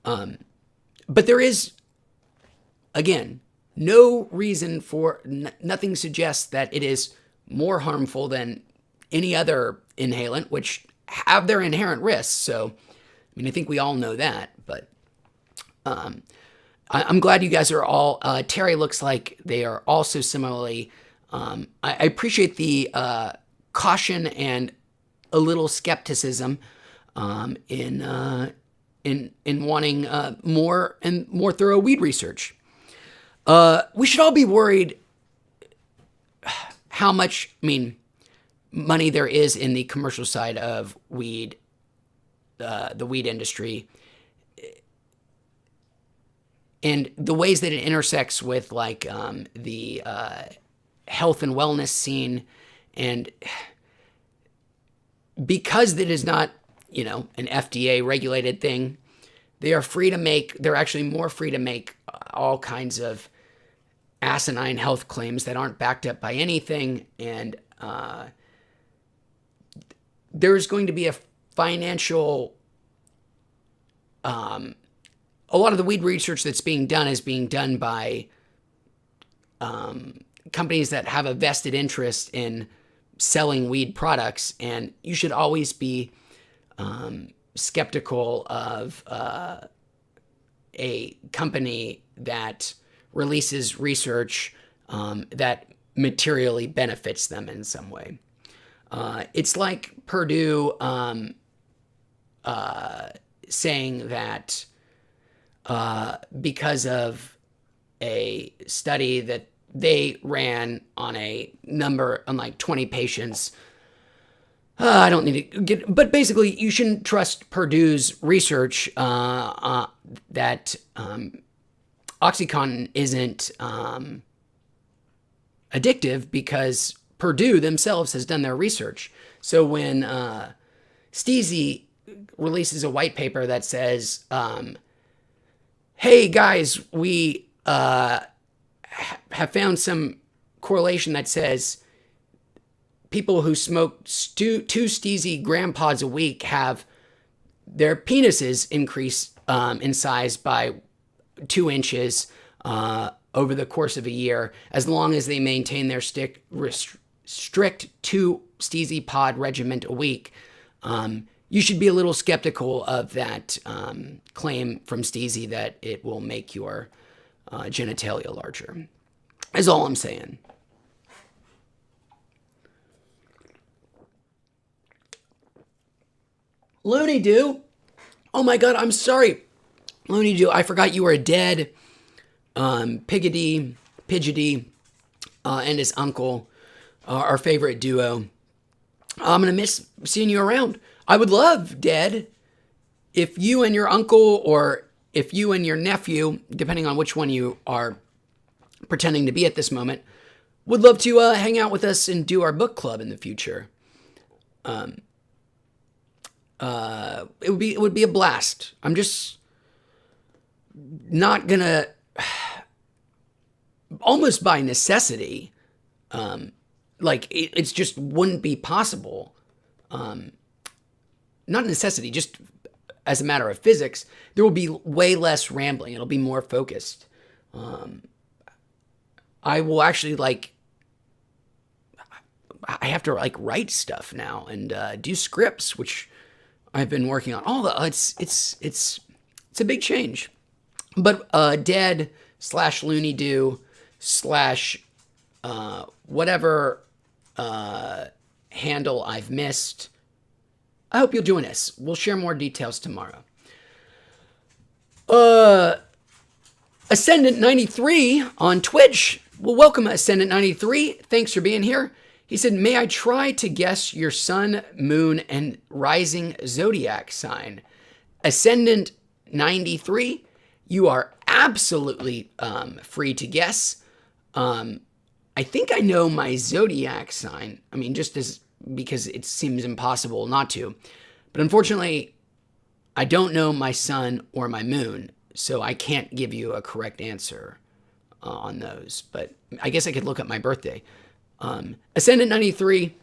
A: But there is, again, no reason for, nothing suggests that it is more harmful than any other inhalant, which have their inherent risks. So, I mean, I think we all know that, but I'm glad you guys are all, Terry looks like they are also similarly, I appreciate the caution and a little skepticism in wanting more and more thorough weed research. We should all be worried how much, money there is in the commercial side of weed, the weed industry, and the ways that it intersects with the health and wellness scene. And because it is not, an FDA regulated thing, they're actually more free to make all kinds of asinine health claims that aren't backed up by anything. And there's going to be a financial, a lot of the weed research that's being done is being done by companies that have a vested interest in selling weed products, and you should always be skeptical of a company that releases research that materially benefits them in some way. It's like Purdue saying that because of a study that they ran on like 20 patients. I don't need to get, but basically you shouldn't trust Purdue's research that OxyContin isn't addictive, because Purdue themselves has done their research. So when Steezy releases a white paper that says, hey guys, we have found some correlation that says people who smoke two Steezy gram pods a week have their penises increase in size by 2 inches over the course of a year, as long as they maintain their strict 2 Steezy pod regimen a week. You should be a little skeptical of that claim from Steezy that it will make your genitalia larger, is all I'm saying. Looney Doo. Oh my God, I'm sorry. Looney Doo, I forgot you were dead. Pidgety, and his uncle, our favorite duo. I'm going to miss seeing you around. I would love, Dad, if you and your uncle, or if you and your nephew, depending on which one you are pretending to be at this moment, would love to hang out with us and do our book club in the future. It would be a blast. I'm just not gonna, almost by necessity, it just wouldn't be possible. not a necessity, just as a matter of physics, there will be way less rambling. It'll be more focused. I will actually I have to write stuff now and do scripts, which I've been working on. It's a big change. But dead / Looney Doo / whatever handle I've missed. I hope you'll join us. We'll share more details tomorrow. Ascendant 93 on Twitch. Well, welcome, Ascendant 93. Thanks for being here. He said, may I try to guess your sun, moon, and rising zodiac sign? Ascendant 93, you are absolutely free to guess. I think I know my zodiac sign. I mean, because it seems impossible not to. But unfortunately, I don't know my sun or my moon, so I can't give you a correct answer on those. But I guess I could look up my birthday. Ascendant 93.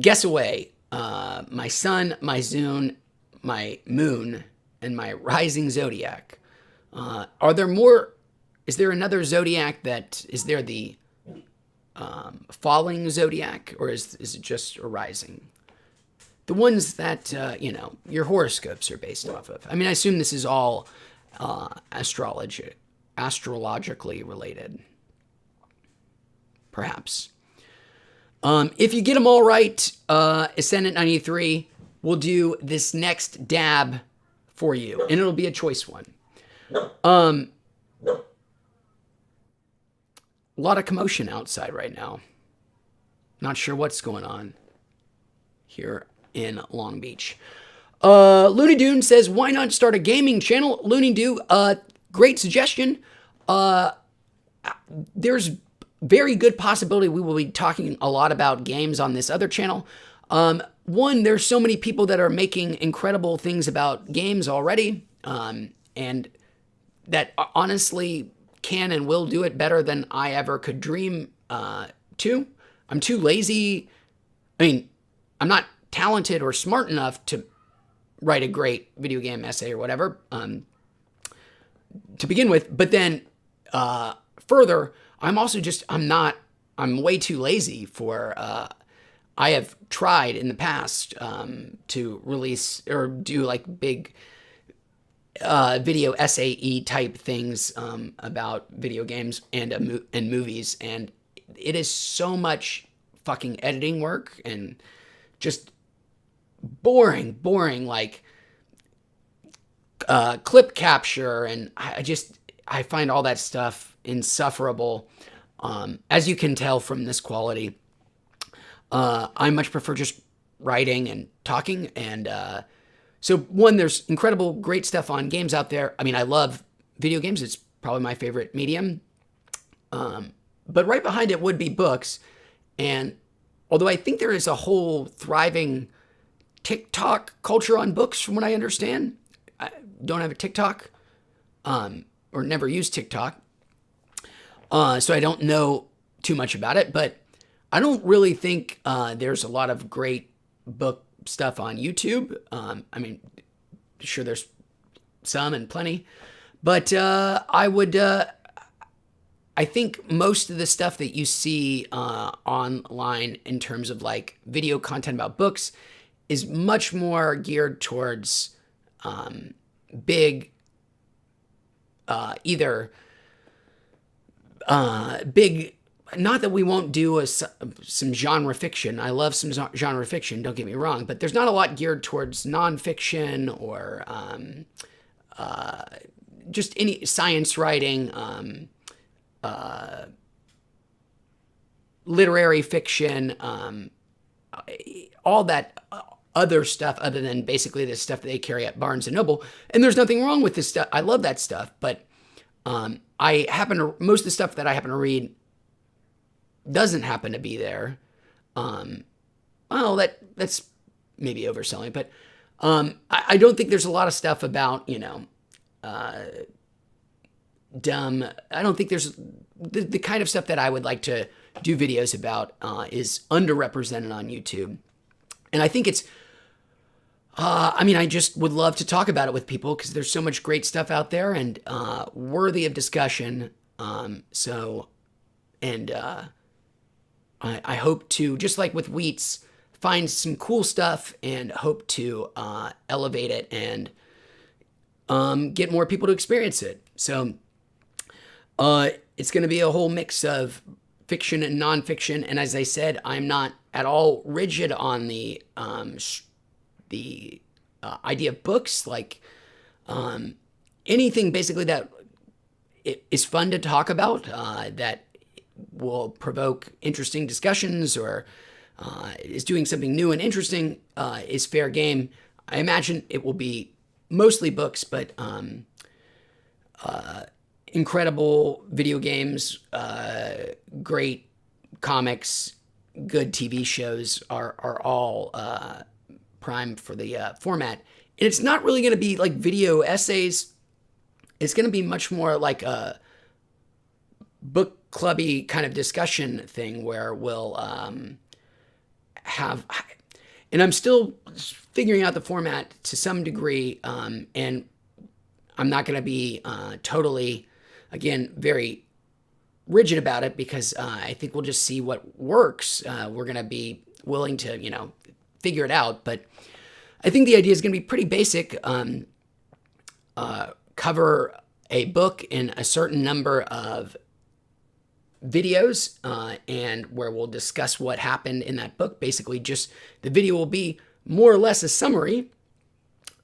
A: Guess away. My sun, my Zune, my moon, and my rising zodiac. Are there more? Is there another zodiac is there the falling zodiac, or is it just a rising? The ones that, your horoscopes are based off of. I mean, I assume this is all astrologically related. Perhaps. If you get them all right, Ascendant 93, we'll do this next dab for you, and it'll be a choice one. A lot of commotion outside right now. Not sure what's going on here in Long Beach. Looney Dune says, why not start a gaming channel? Looney Doo, great suggestion. There's very good possibility we will be talking a lot about games on this other channel. One, there's so many people that are making incredible things about games already, and that honestly can and will do it better than I ever could dream to. I'm too lazy. I mean, I'm not talented or smart enough to write a great video game essay or whatever to begin with. But then further, I'm way too lazy for, I have tried in the past to release or do big video essay type things about video games and movies, and it is so much fucking editing work and just boring clip capture, and I find all that stuff insufferable. As you can tell from this quality, I much prefer just writing and talking. And so one, there's incredible, great stuff on games out there. I mean, I love video games. It's probably my favorite medium. But right behind it would be books. And although I think there is a whole thriving TikTok culture on books, from what I understand, I don't have a TikTok or never used TikTok. So I don't know too much about it, but I don't really think there's a lot of great book stuff on YouTube. I mean, sure, there's some and plenty, but I think most of the stuff that you see online in terms of video content about books is much more geared towards big, big, not that we won't do some genre fiction. I love some genre fiction, don't get me wrong, but there's not a lot geared towards nonfiction or just any science writing, literary fiction, all that other stuff other than basically the stuff that they carry at Barnes & Noble. And there's nothing wrong with this stuff. I love that stuff, but most of the stuff that I happen to read doesn't happen to be there. Well, that's maybe overselling, but I don't think there's a lot of stuff about, dumb. I don't think there's the kind of stuff that I would like to do videos about is underrepresented on YouTube. And I think it's, I mean, I just would love to talk about it with people because there's so much great stuff out there and worthy of discussion. I hope to, just like with Weeats, find some cool stuff and hope to elevate it and get more people to experience it. So it's going to be a whole mix of fiction and nonfiction. And as I said, I'm not at all rigid on the idea of books. Like anything basically that is fun to talk about, that will provoke interesting discussions or is doing something new and interesting, is fair game. I imagine it will be mostly books, but incredible video games, great comics, good TV shows are all primed for the format. And it's not really going to be like video essays. It's going to be much more like a book clubby kind of discussion thing where we'll have, and I'm still figuring out the format to some degree, and I'm not going to be totally, again, very rigid about it because I think we'll just see what works. We're going to be willing to, figure it out, but I think the idea is going to be pretty basic. Cover a book in a certain number of videos, and where we'll discuss what happened in that book. Basically, just the video will be more or less a summary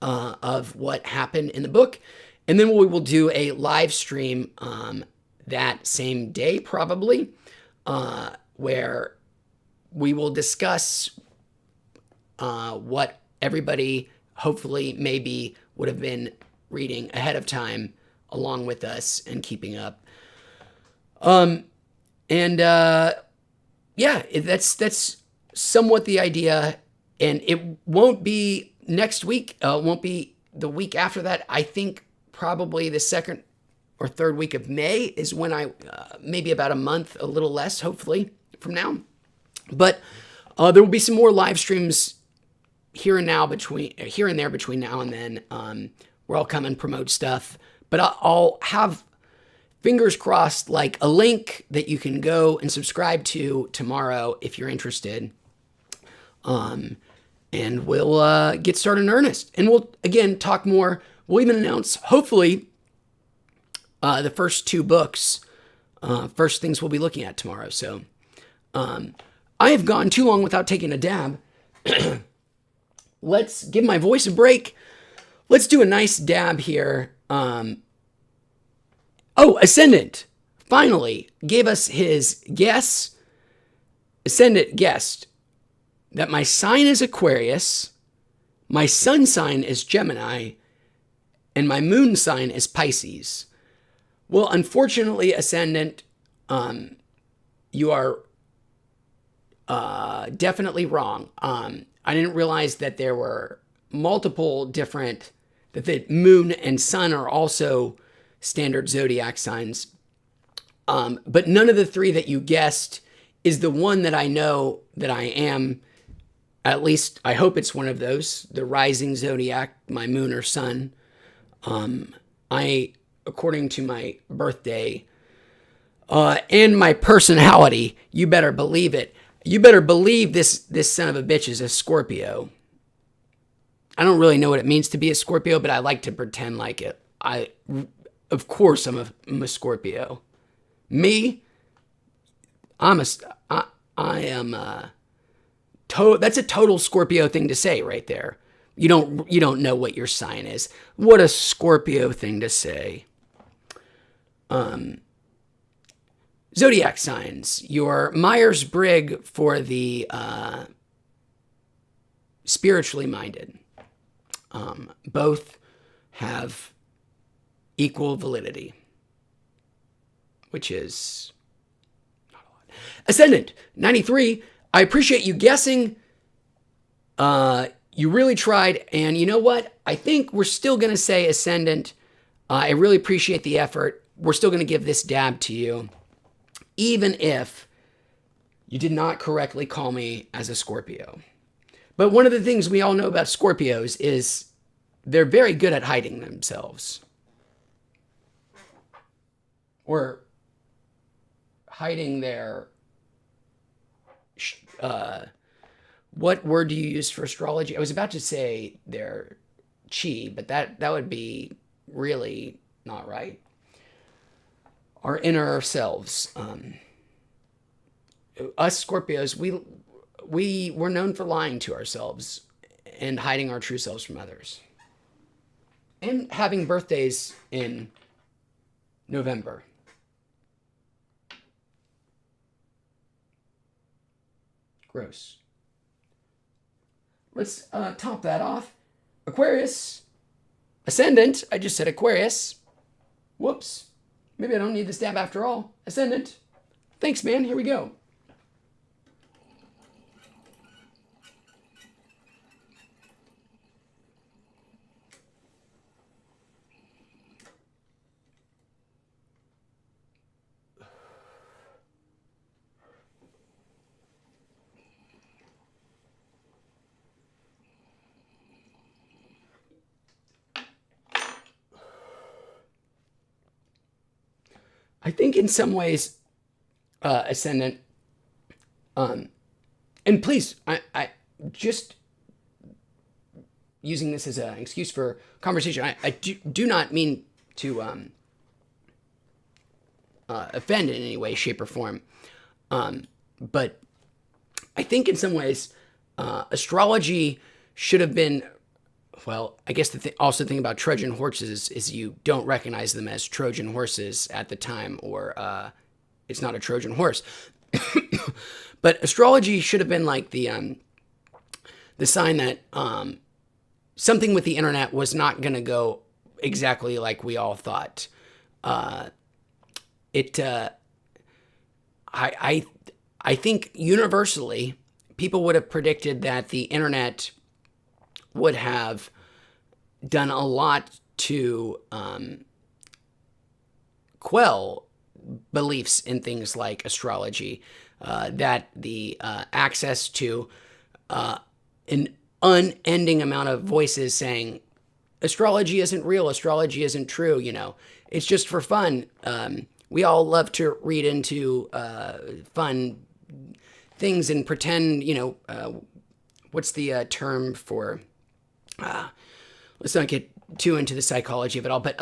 A: of what happened in the book. And then we will do a live stream that same day, probably, where we will discuss what everybody hopefully maybe would have been reading ahead of time along with us and keeping up. Yeah, that's somewhat the idea. And it won't be next week. It won't be the week after that. I think probably the second or third week of May is when I, maybe about a month, a little less, hopefully, from now. But there will be some more live streams here and there between now and then, where I'll come and promote stuff. But I'll have, fingers crossed, like a link that you can go and subscribe to tomorrow if you're interested. And we'll get started in earnest. And we'll, again, talk more. We'll even announce, hopefully, the first two books, first things we'll be looking at tomorrow. So I have gone too long without taking a dab. Let's give my voice a break. Let's do a nice dab here. Ascendant finally gave us his guess. Ascendant guessed that my sign is Aquarius, my sun sign is Gemini, and my moon sign is Pisces. Well, unfortunately, Ascendant, you are definitely wrong. I didn't realize that there were multiple different, that the moon and sun are also standard zodiac signs. But none of the three that you guessed is the one that I know that I am. At least I hope it's one of those, the rising zodiac, my moon or sun. According to my birthday and my personality, you better believe it. You better believe this son of a bitch is a Scorpio. I don't really know what it means to be a Scorpio, but I like to pretend like it. Of course, I'm a Scorpio. Me, that's a total Scorpio thing to say right there. You don't know what your sign is. What a Scorpio thing to say. Zodiac signs. Your Myers-Briggs for the spiritually minded. Both have equal validity, which is not a lot. Ascendant 93. I appreciate you guessing. You really tried, and you know what? I think we're still going to say Ascendant. I really appreciate the effort. We're still going to give this dab to you, even if You did not correctly call me as a Scorpio. But one of the things we all know about Scorpios is they're very good at hiding themselves. Or hiding their what word do you use for astrology? I was about to say their chi, but that would be really not right. Our inner selves. Us Scorpios, we're known for lying to ourselves and hiding our true selves from others. And having birthdays in November. Gross. Let's top that off. Aquarius. Ascendant. I just said Aquarius. Whoops. Maybe I don't need this dab after all. Ascendant. Thanks, man. Here we go. I think in some ways, Ascendant, and please, I just using this as an excuse for conversation. I do not mean to offend in any way, shape, or form. But I think in some ways, astrology should have been, well, I guess the also thing about Trojan horses is you don't recognize them as Trojan horses at the time, or it's not a Trojan horse. But astrology should have been like the sign that something with the internet was not going to go exactly like we all thought. I think universally people would have predicted that the internet would have done a lot to quell beliefs in things like astrology, that the access to an unending amount of voices saying astrology isn't real, astrology isn't true, it's just for fun. We all love to read into fun things and pretend, what's the term for, let's not get too into the psychology of it all, but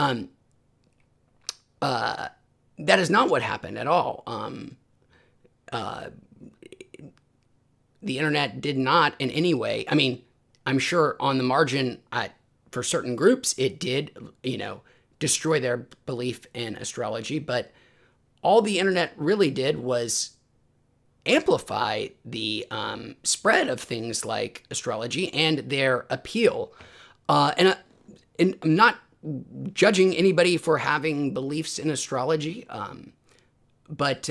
A: that is not what happened at all. The internet did not in any way, I mean, I'm sure on the margin for certain groups, it did, destroy their belief in astrology, but all the internet really did was amplify the spread of things like astrology and their appeal. And I'm not judging anybody for having beliefs in astrology, but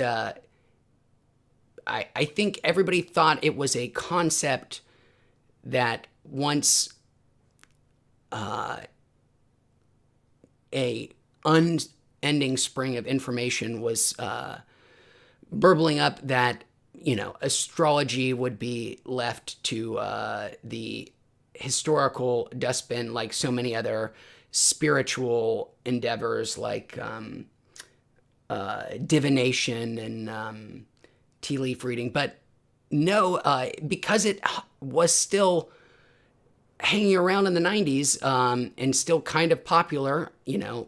A: I think everybody thought it was a concept that once a unending spring of information was burbling up, that astrology would be left to the historical dustbin, like so many other spiritual endeavors, like divination and tea leaf reading. But no, because it was still hanging around in the 90s and still kind of popular,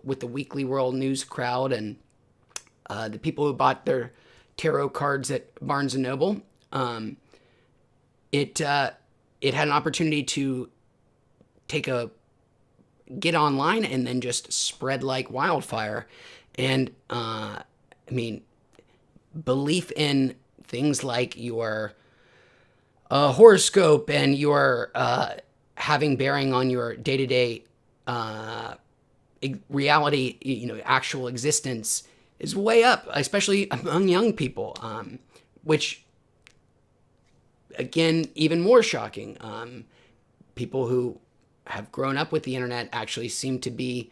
A: with the Weekly World News crowd and the people who bought their tarot cards at Barnes and Noble, it had an opportunity to get online and then just spread like wildfire. And I mean, belief in things like your horoscope and your having bearing on your day-to-day reality, actual existence, is way up, especially among young people, which, again, even more shocking. People who have grown up with the internet actually seem to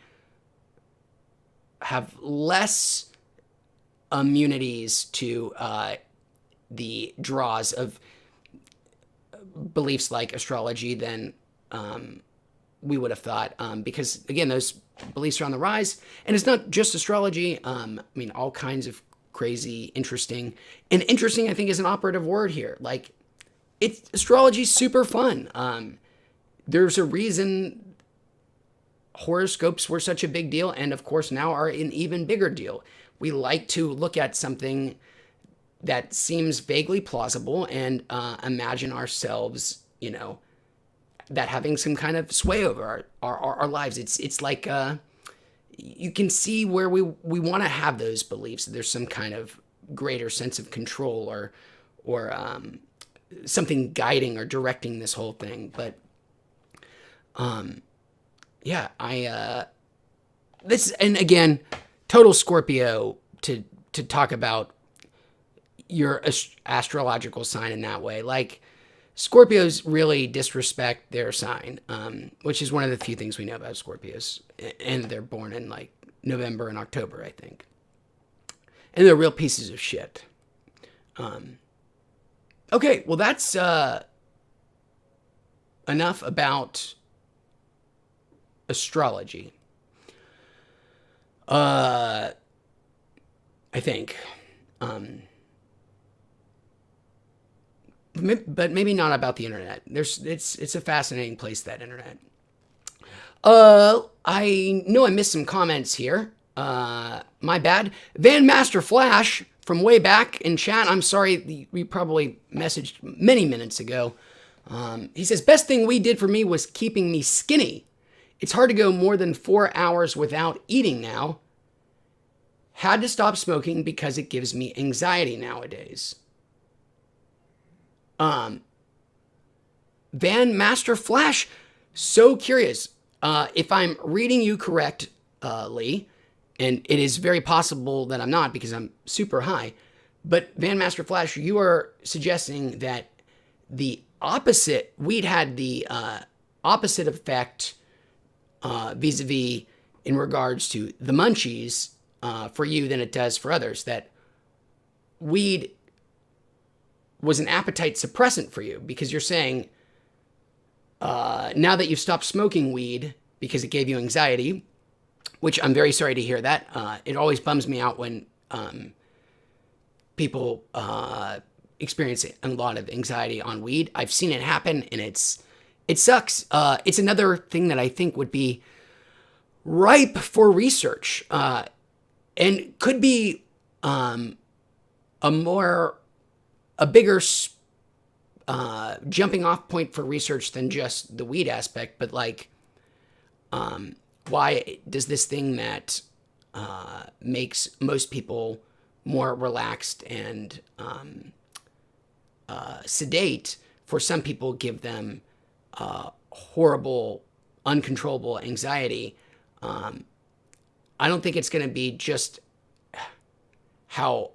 A: have less immunities to the draws of beliefs like astrology than we would have thought, because again, those beliefs are on the rise, and it's not just astrology. I mean, all kinds of crazy, interesting, and interesting, I think, is an operative word here. Like, astrology's super fun. There's a reason horoscopes were such a big deal, and of course now are an even bigger deal. We like to look at something that seems vaguely plausible and imagine ourselves, that having some kind of sway over our lives. It's like you can see where we want to have those beliefs. There's some kind of greater sense of control or something guiding or directing this whole thing. But yeah, and again, total Scorpio to talk about your astrological sign in that way. Like, Scorpios really disrespect their sign, which is one of the few things we know about Scorpios. And they're born in like November and October, I think. And they're real pieces of shit. Okay, well, that's enough about astrology. I think. But maybe not about the internet. It's a fascinating place, that internet. I know I missed some comments here. My bad. Van Master Flash from way back in chat. I'm sorry, we probably messaged many minutes ago. He says, best thing we did for me was keeping me skinny. It's hard to go more than 4 hours without eating now. Had to stop smoking because it gives me anxiety nowadays. Van Master Flash, so curious. If I'm reading you correctly, and it is very possible that I'm not because I'm super high, but Van Master Flash, you are suggesting that the opposite, weed had the opposite effect vis-a-vis in regards to the munchies for you than it does for others, that weed was an appetite suppressant for you, because you're saying now that you've stopped smoking weed because it gave you anxiety, which I'm very sorry to hear that. It always bums me out when people experience a lot of anxiety on weed. I've seen it happen, and it sucks. It's another thing that I think would be ripe for research, and could be a bigger jumping off point for research than just the weed aspect, but like, why does this thing that makes most people more relaxed and sedate, for some people give them horrible, uncontrollable anxiety? I don't think it's going to be just how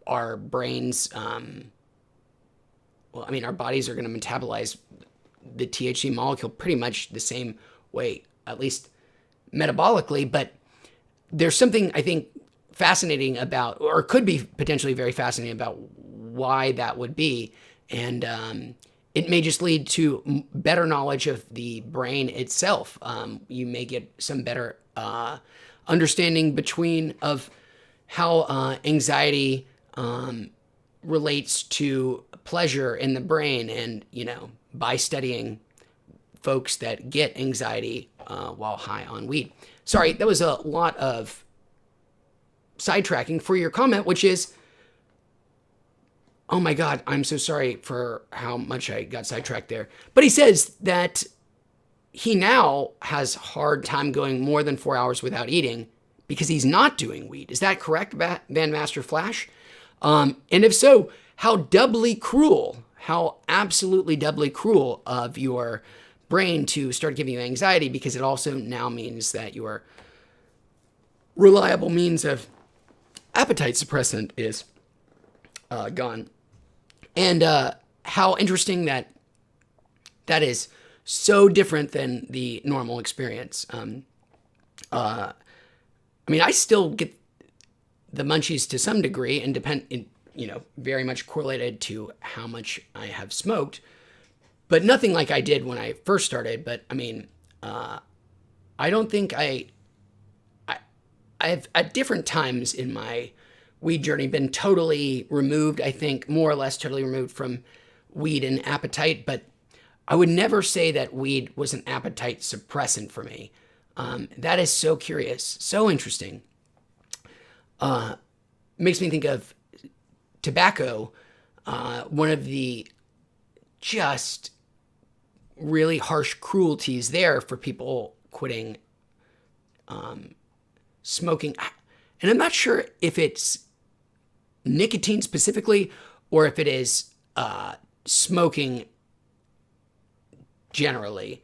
A: our brains, our bodies are going to metabolize the THC molecule pretty much the same way, at least metabolically. But there's something, I think, fascinating about, or could be potentially very fascinating about, why that would be. And it may just lead to better knowledge of the brain itself. You may get some better understanding of how anxiety relates to pleasure in the brain, and by studying folks that get anxiety while high on weed. Sorry, that was a lot of sidetracking for your comment, which is, oh my God, I'm so sorry for how much I got sidetracked there. But he says that he now has hard time going more than 4 hours without eating because he's not doing weed. Is that correct, Van Master Flash? And if so, how absolutely doubly cruel of your brain to start giving you anxiety, because it also now means that your reliable means of appetite suppressant is gone. And how interesting that is so different than the normal experience. I still get the munchies to some degree, and very much correlated to how much I have smoked, but nothing like I did when I first started. But I mean, I don't think I've at different times in my weed journey been totally removed, I think more or less totally removed from weed and appetite, but I would never say that weed was an appetite suppressant for me. That is so curious, so interesting. Makes me think of tobacco. One of the just really harsh cruelties there for people quitting smoking. And I'm not sure if it's nicotine specifically or if it is smoking generally.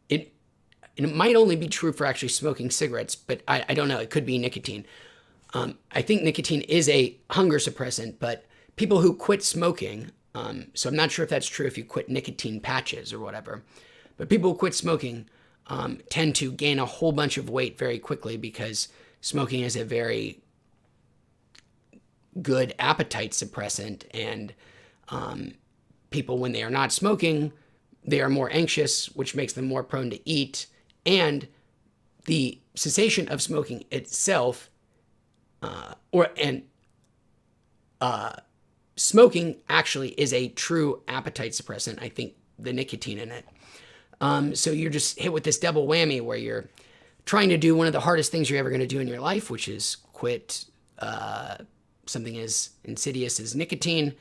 A: It might only be true for actually smoking cigarettes, but I don't know. It could be nicotine. I think nicotine is a hunger suppressant, but people who quit smoking, so I'm not sure if that's true if you quit nicotine patches or whatever, but people who quit smoking tend to gain a whole bunch of weight very quickly because smoking is a very good appetite suppressant, and people, when they are not smoking, they are more anxious, which makes them more prone to eat, and the cessation of smoking itself, smoking actually is a true appetite suppressant. I think the nicotine in it. So you're just hit with this double whammy where you're trying to do one of the hardest things you're ever going to do in your life, which is quit something as insidious as nicotine.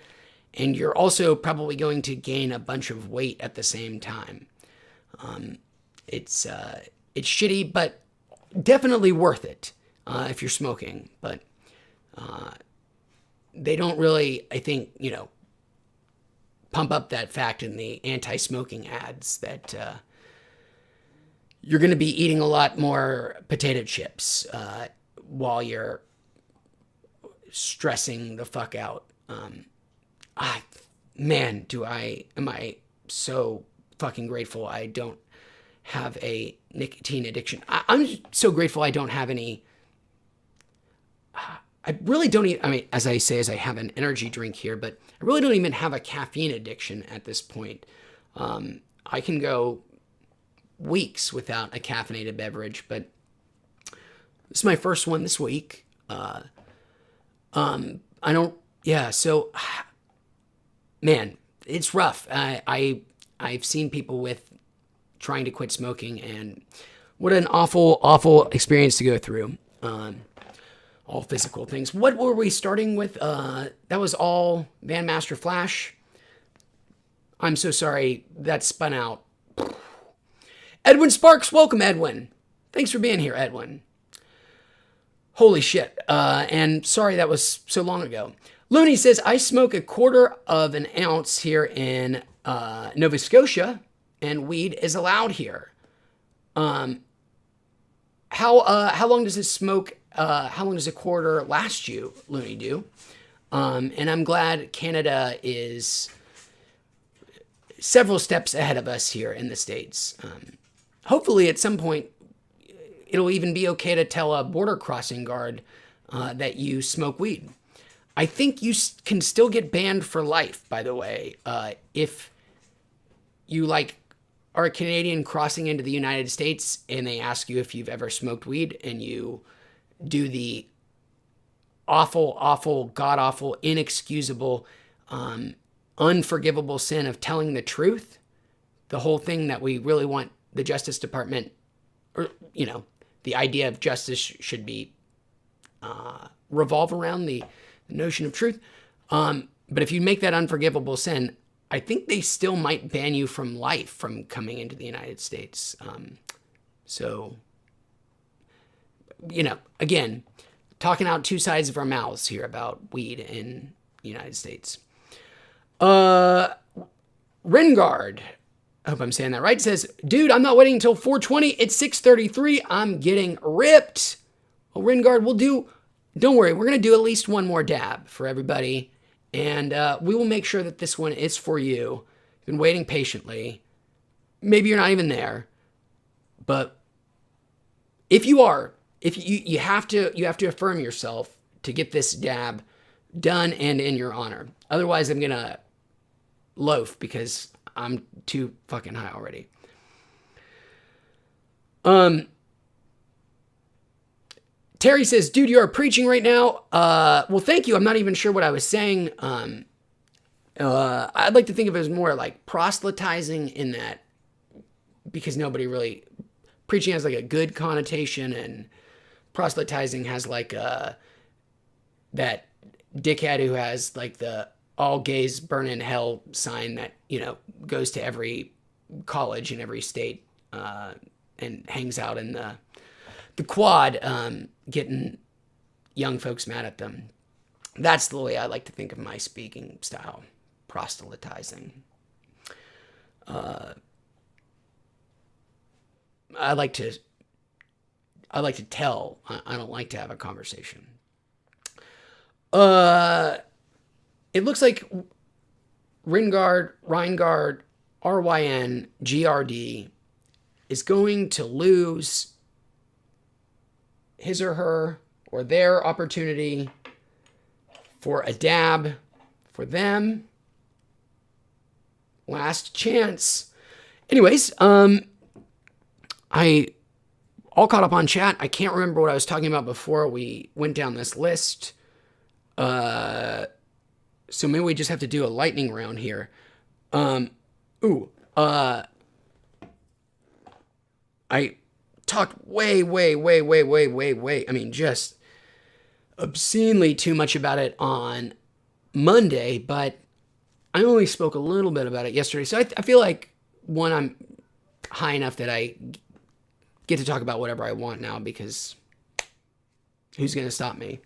A: And you're also probably going to gain a bunch of weight at the same time. It's shitty, but definitely worth it if you're smoking. But they don't really, I think, pump up that fact in the anti-smoking ads that you're going to be eating a lot more potato chips while you're stressing the fuck out. Man, am I so fucking grateful I don't have a nicotine addiction. I'm so grateful I don't have any. I really don't even, I mean, as I say, as I have an energy drink here, but I really don't even have a caffeine addiction at this point. I can go weeks without a caffeinated beverage, but this is my first one this week. So, man, it's rough. I've seen people with trying to quit smoking, and what an awful, awful experience to go through. All physical things. What were we starting with? That was all Van Master Flash. I'm so sorry. That spun out. Edwin Sparks. Welcome, Edwin. Thanks for being here, Edwin. Holy shit. And sorry that was so long ago. Looney says, I smoke 1/4 of an ounce here in Nova Scotia, and weed is allowed here. How long does this smoke? How long does 1/4 last you, Looney do? And I'm glad Canada is several steps ahead of us here in the States. Hopefully at some point it'll even be okay to tell a border crossing guard that you smoke weed. I think you can still get banned for life, by the way, if you are a Canadian crossing into the United States and they ask you if you've ever smoked weed and you do the awful, awful, god-awful, inexcusable, unforgivable sin of telling the truth, the whole thing that we really want the Justice Department, or, the idea of justice should be revolve around the notion of truth. But if you make that unforgivable sin, I think they still might ban you from life from coming into the United States. Again, talking out two sides of our mouths here about weed in the United States. Rengard, I hope I'm saying that right, says, dude, I'm not waiting until 420. It's 6:33. I'm getting ripped. Well, Rengard, don't worry, we're going to do at least one more dab for everybody. And we will make sure that this one is for you. You've been waiting patiently. Maybe you're not even there. But if you are, if you have to affirm yourself to get this dab done and in your honor. Otherwise, I'm gonna loaf because I'm too fucking high already. Terry says, dude, you are preaching right now. Well, thank you. I'm not even sure what I was saying. I'd like to think of it as more like proselytizing in that, because nobody really, preaching has like a good connotation, and proselytizing has like that dickhead who has like the all gays burn in hell sign that, goes to every college in every state and hangs out in the quad, getting young folks mad at them. That's the way I like to think of my speaking style, proselytizing. I like to tell. I don't like to have a conversation. It looks like Reingard, RYN, GRD is going to lose his or her or their opportunity for a dab for them. Last chance. Anyways, I all caught up on chat. I can't remember what I was talking about before we went down this list. So maybe we just have to do a lightning round here. I talked way, I mean, just obscenely too much about it on Monday, but I only spoke a little bit about it yesterday. So I feel like, one, I'm high enough that I get to talk about whatever I want now, because who's going to stop me?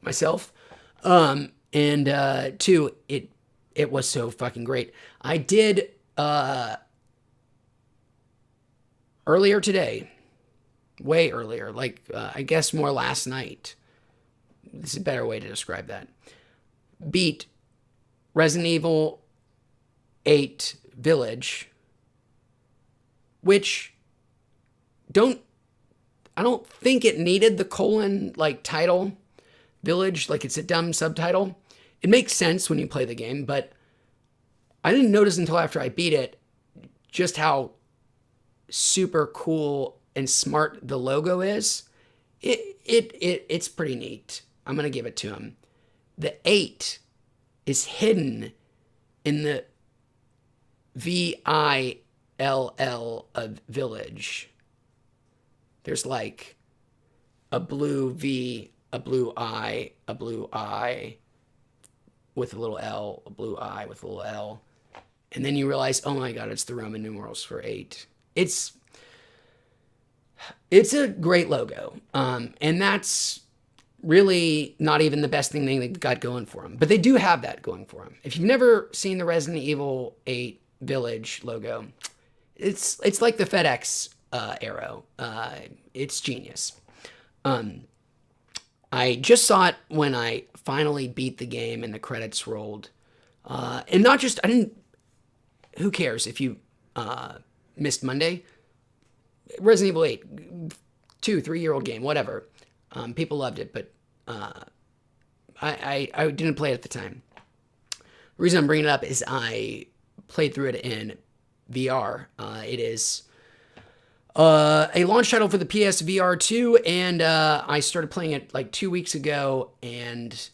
A: Myself. And two, it was so fucking great. I did earlier today, way earlier, like I guess more last night. This is a better way to describe that. Beat Resident Evil 8 Village, which I don't think it needed the colon like title, Village, like it's a dumb subtitle. It makes sense when you play the game, but I didn't notice until after I beat it just how super cool and smart the logo is. It's pretty neat. I'm gonna give it to him. The 8 is hidden in the VILL of Village. There's like a blue V, a blue I, a blue I with a little L, a blue I with a little L. And then you realize, oh my God, it's the Roman numerals for 8. It's a great logo. And that's really not even the best thing they got going for them. But they do have that going for them. If you've never seen the Resident Evil 8 Village logo, it's like the FedEx arrow. It's genius. I just saw it when I finally beat the game and the credits rolled. And not just, who cares if you missed Monday? Resident Evil 8, 2-3-year-old game, whatever. People loved it, but I didn't play it at the time. The reason I'm bringing it up is I played through it in VR. It is a launch title for the PSVR 2, and I started playing it like 2 weeks ago, and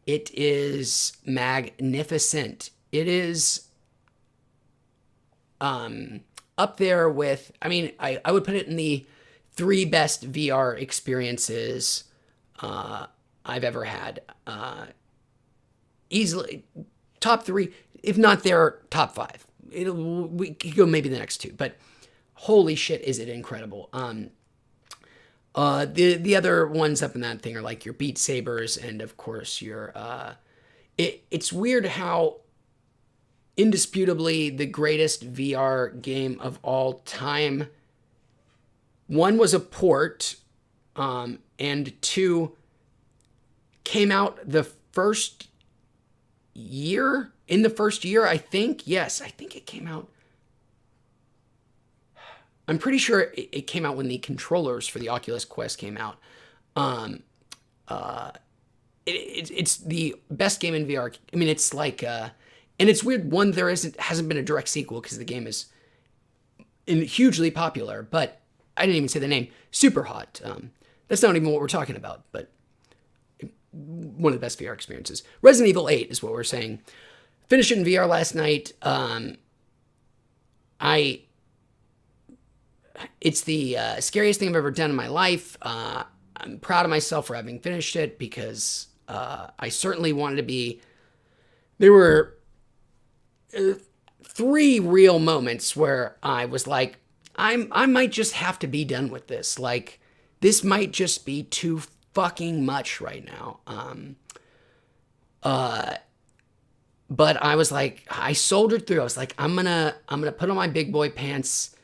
A: it is magnificent. It is up there with, I would put it in the 3 best VR experiences I've ever had. Easily top 3, if not their top 5. We could go maybe the next 2, but holy shit, is it incredible. The other ones up in that thing are like your Beat Sabers, and of course your it's weird how indisputably the greatest VR game of all time, 1 was a port, and 2 came out the first year. In the first year, I think. Yes, I think it came out. I'm pretty sure it came out when the controllers for the Oculus Quest came out. it's the best game in VR. I mean, it's like, and it's weird. One, hasn't been a direct sequel because the game is hugely popular. But I didn't even say the name. Super Hot. That's not even what we're talking about. But one of the best VR experiences. Resident Evil 8 is what we're saying. Finished it in VR last night. It's the scariest thing I've ever done in my life. I'm proud of myself for having finished it because I certainly wanted to be. There were 3 real moments where I was like, I might just have to be done with this. Like, this might just be too fucking much right now. But I was like, I soldiered through. I was like, I'm gonna put on my big boy pants.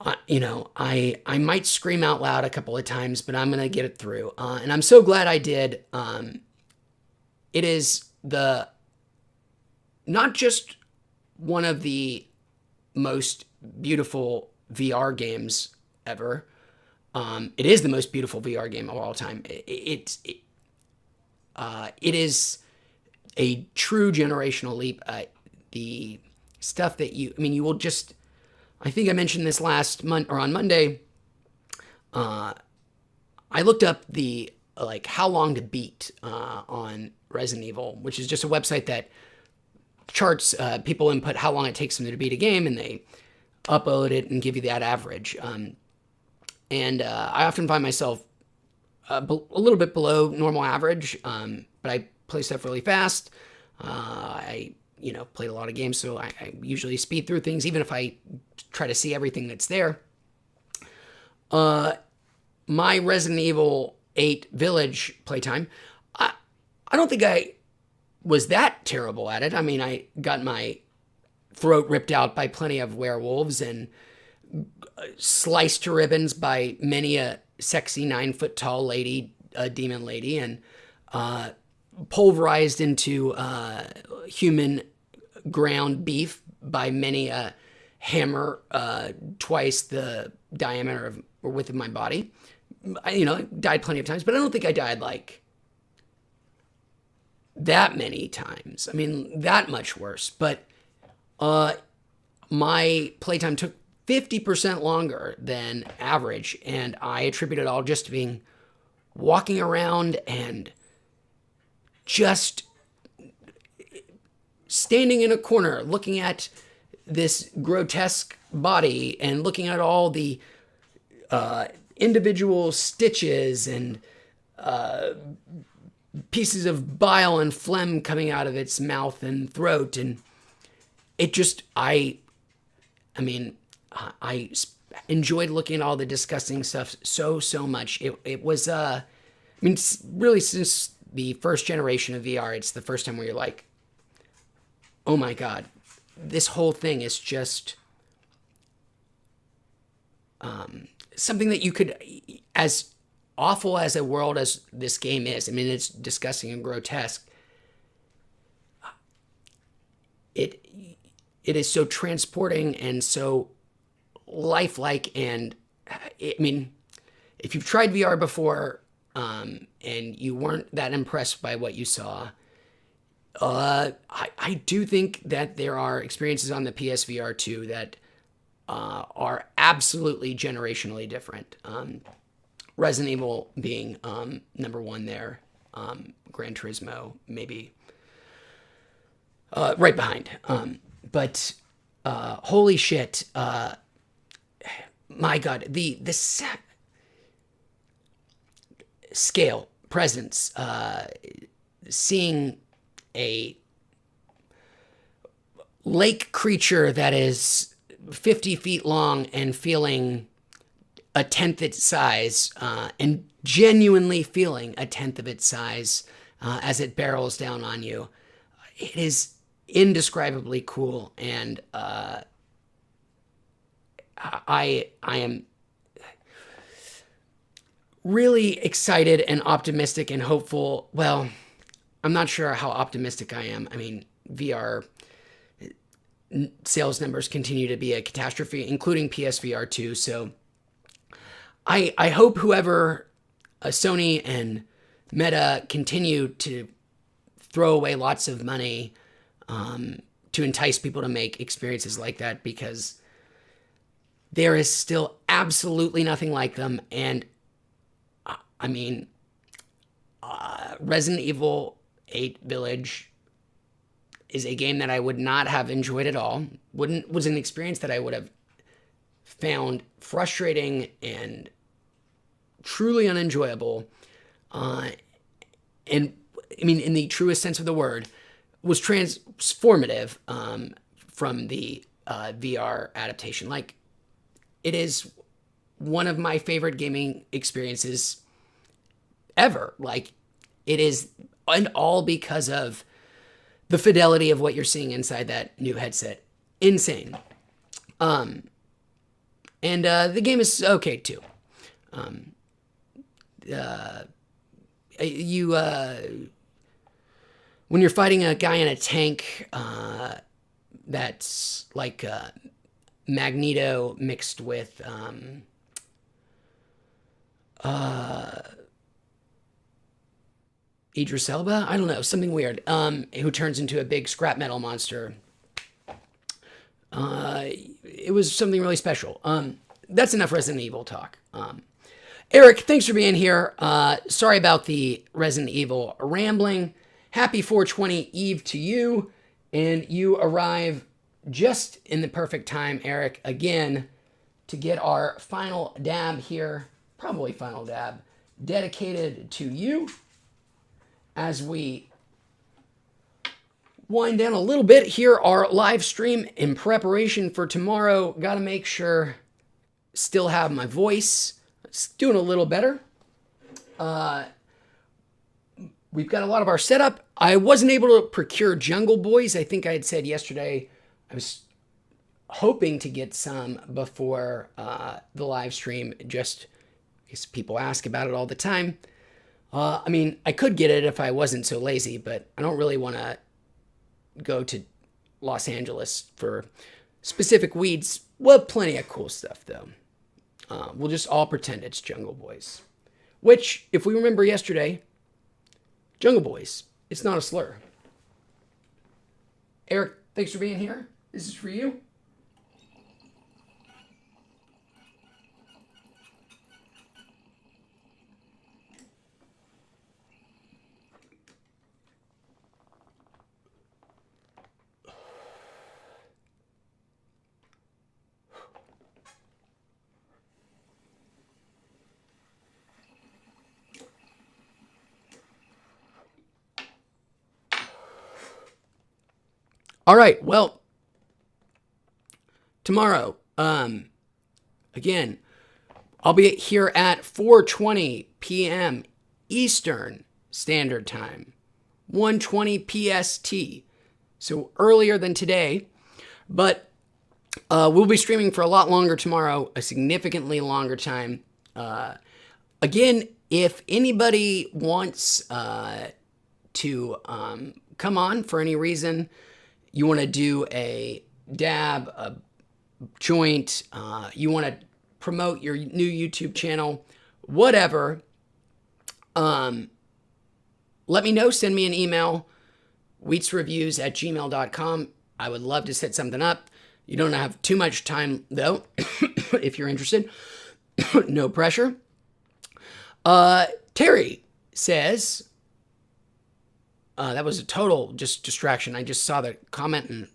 A: I might scream out loud a couple of times, but I'm gonna get it through. And I'm so glad I did. It is not just one of the most beautiful VR games ever. It is the most beautiful VR game of all time. It is a true generational leap. The stuff that you will just. I think I mentioned this last month or on Monday. I looked up the how long to beat on Resident Evil, which is just a website that charts people input how long it takes them to beat a game, and they upload it and give you that average. And I often find myself a little bit below normal average, but I play stuff really fast. I played a lot of games, so I usually speed through things, even if I try to see everything that's there. My Resident Evil 8 Village playtime, I don't think I was that terrible at it. I mean, I got my throat ripped out by plenty of werewolves and sliced to ribbons by many a sexy 9-foot-tall lady, demon lady, and pulverized into human ground beef by many a hammer twice the diameter or width of my body. I died plenty of times, but I don't think I died like that many times. I mean, that much worse. But my playtime took 50% longer than average, and I attribute it all just to being walking around and just standing in a corner looking at this grotesque body and looking at all the individual stitches and pieces of bile and phlegm coming out of its mouth and throat. And it just, I enjoyed looking at all the disgusting stuff so much. It was, really since the first generation of VR, it's the first time where you're like, oh my God, this whole thing is just something that you could, as awful as a world as this game is, I mean, it's disgusting and grotesque. It is so transporting and so lifelike. And I mean, if you've tried VR before and you weren't that impressed by what you saw, I do think that there are experiences on the PSVR 2 that are absolutely generationally different. Resident Evil being number one there, Gran Turismo maybe right behind. But holy shit, my God, the scale, presence, seeing a lake creature that is 50 feet long and feeling a tenth its size, and genuinely feeling a tenth of its size as it barrels down on you. It is indescribably cool, and I am really excited and optimistic and hopeful. Well, I'm not sure how optimistic I am. I mean, VR sales numbers continue to be a catastrophe, including PSVR 2. So I hope whoever Sony and Meta continue to throw away lots of money to entice people to make experiences like that, because there is still absolutely nothing like them. And I mean, Resident Evil 8 Village is a game that I would not have enjoyed at all. Was an experience that I would have found frustrating and truly unenjoyable. And I mean, in the truest sense of the word, was transformative from the VR adaptation. Like, it is one of my favorite gaming experiences ever. Like, it is, and all because of the fidelity of what you're seeing inside that new headset. Insane. And the game is okay too. When you're fighting a guy in a tank, that's like Magneto mixed with Idris Elba? I don't know, something weird. Who turns into a big scrap metal monster. It was something really special. That's enough Resident Evil talk. Eric, thanks for being here. Sorry about the Resident Evil rambling. Happy 420 Eve to you. And you arrive just in the perfect time, Eric, again, to get our final dab here. Probably final dab. Dedicated to you. As we wind down a little bit here, our live stream in preparation for tomorrow. Got to make sure still have my voice. It's doing a little better. We've got a lot of our setup. I wasn't able to procure Jungle Boys. I think I had said yesterday I was hoping to get some before the live stream, just because people ask about it all the time. I mean, I could get it if I wasn't so lazy, but I don't really want to go to Los Angeles for specific weeds. We'll have plenty of cool stuff, though. We'll just all pretend it's Jungle Boys. Which, if we remember yesterday, Jungle Boys, it's not a slur. Eric, thanks for being here. This is for you. All right, well, tomorrow, again, I'll be here at 4:20 p.m. Eastern Standard Time, 1:20 PST, so earlier than today, but we'll be streaming for a lot longer tomorrow, a significantly longer time. Again, if anybody wants to come on for any reason, you want to do a dab, a joint, you want to promote your new YouTube channel, whatever, let me know. Send me an email, weetsreviews@gmail.com. I would love to set something up. You don't have too much time, though, if you're interested. No pressure. Terry says... that was a total just distraction. I just saw the comment and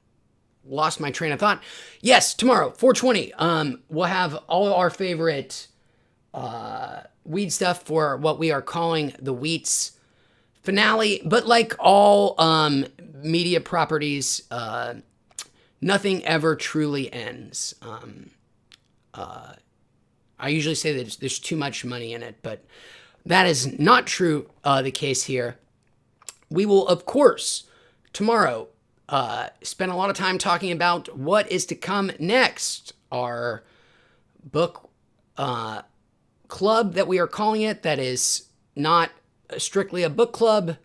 A: lost my train of thought. Yes, tomorrow, 4:20. We'll have all our favorite weed stuff for what we are calling the Weeats finale. But like all media properties, nothing ever truly ends. I usually say that there's too much money in it, but that is not true the case here. We will, of course, tomorrow spend a lot of time talking about what is to come next. Our book club that we are calling it, that is not strictly a book club,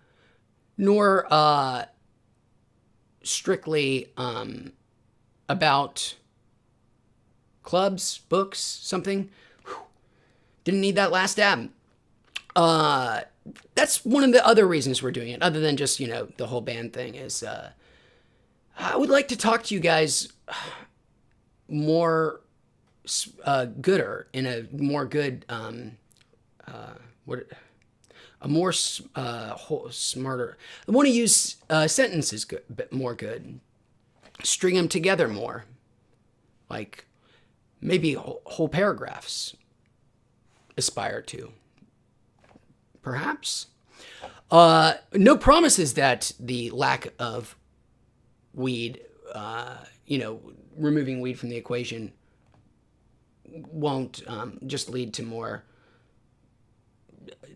A: nor strictly about clubs, books, something. Whew. Didn't need that last dab. that's one of the other reasons we're doing it, other than just, the whole band thing, is I would like to talk to you guys more gooder, in a more good, what, a more smarter. I want to use sentences more good, string them together more, like maybe whole paragraphs. Aspire to, perhaps. No promises that the lack of weed, removing weed from the equation won't just lead to more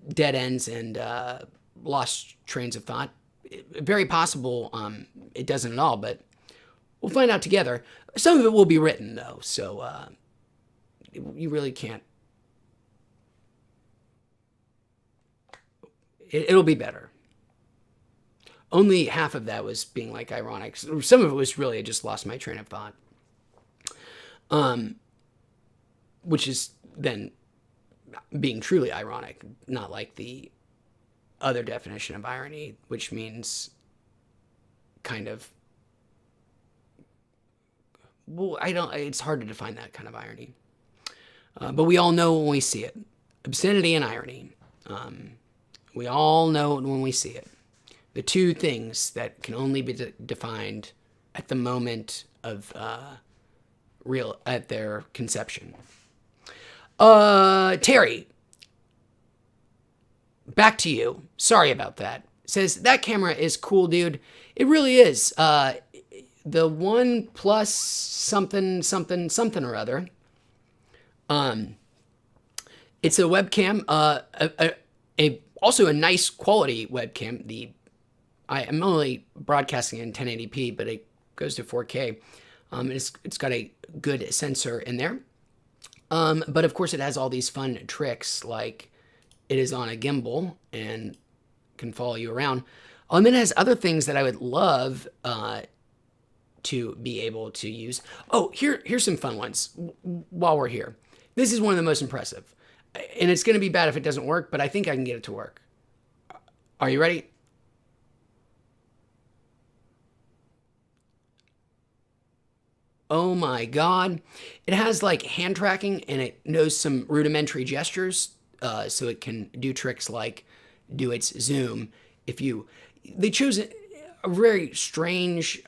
A: dead ends and lost trains of thought. Very possible it doesn't at all, but we'll find out together. Some of it will be written, though, so you really can't. It'll be better. Only half of that was being like ironic. Some of it was really I just lost my train of thought. Which is then being truly ironic, not like the other definition of irony, which means kind of, well, it's hard to define that kind of irony. But we all know when we see it. Obscenity and irony. We all know it when we see it. The two things that can only be defined at the moment of at their conception. Terry, back to you. Sorry about that. Says, that camera is cool, dude. It really is. The OnePlus something or other. It's a webcam, also a nice quality webcam. I am only broadcasting in 1080p, but it goes to 4K. It's got a good sensor in there. But of course it has all these fun tricks, like it is on a gimbal and can follow you around. And then it has other things that I would love to be able to use. Oh, here's some fun ones while we're here. This is one of the most impressive. And it's going to be bad if it doesn't work, but I think I can get it to work. Are you ready? Oh my God. It has like hand tracking, and it knows some rudimentary gestures, so it can do tricks like do its zoom. They chose a very strange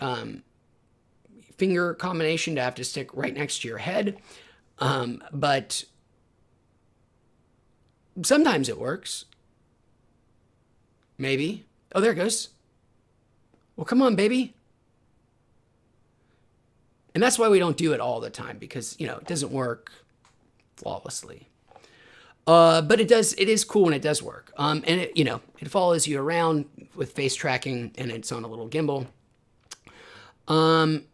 A: finger combination to have to stick right next to your head, but sometimes it works. Maybe. Oh, there it goes. Well, come on, baby. And that's why we don't do it all the time, because, it doesn't work flawlessly. But it is cool when it does work. And it follows you around with face tracking, and it's on a little gimbal. And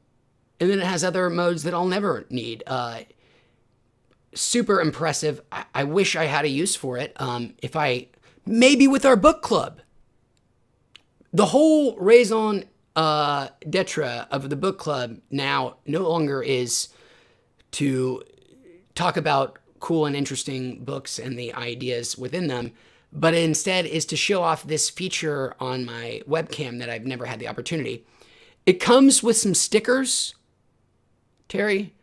A: then it has other modes that I'll never need. Super impressive. I wish I had a use for it. Maybe with our book club. The whole raison d'etre of the book club now no longer is to talk about cool and interesting books and the ideas within them, but instead is to show off this feature on my webcam that I've never had the opportunity. It comes with some stickers, Terry,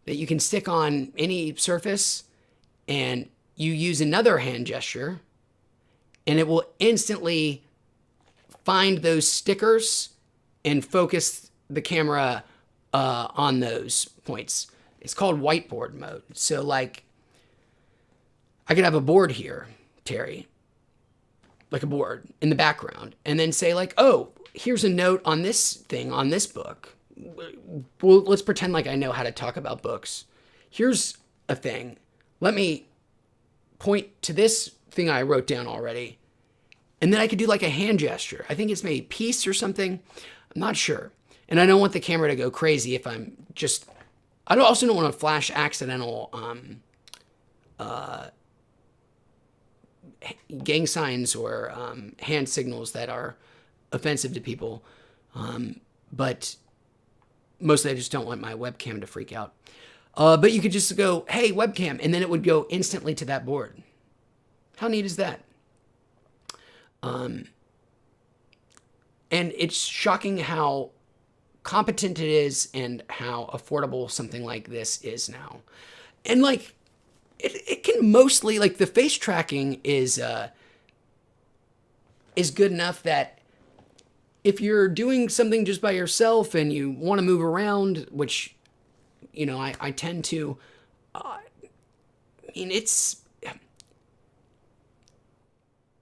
A: that you can stick on any surface, and you use another hand gesture, and it will instantly find those stickers and focus the camera on those points. It's called whiteboard mode. So like, I could have a board here, Terry, like a board in the background, and then say like, oh, here's a note on this thing, on this book. Well, let's pretend like I know how to talk about books. Here's a thing. Let me point to this thing I wrote down already. And then I could do like a hand gesture. I think it's maybe peace or something. I'm not sure. And I don't want the camera to go crazy if I'm just... I also don't want to flash accidental gang signs or hand signals that are offensive to people. But mostly I just don't want my webcam to freak out. But you could just go, hey, webcam, and then it would go instantly to that board. How neat is that? And it's shocking how competent it is and how affordable something like this is now. And like, it can mostly, like, the face tracking is good enough that if you're doing something just by yourself and you want to move around, which, you know, I tend to, I mean, it's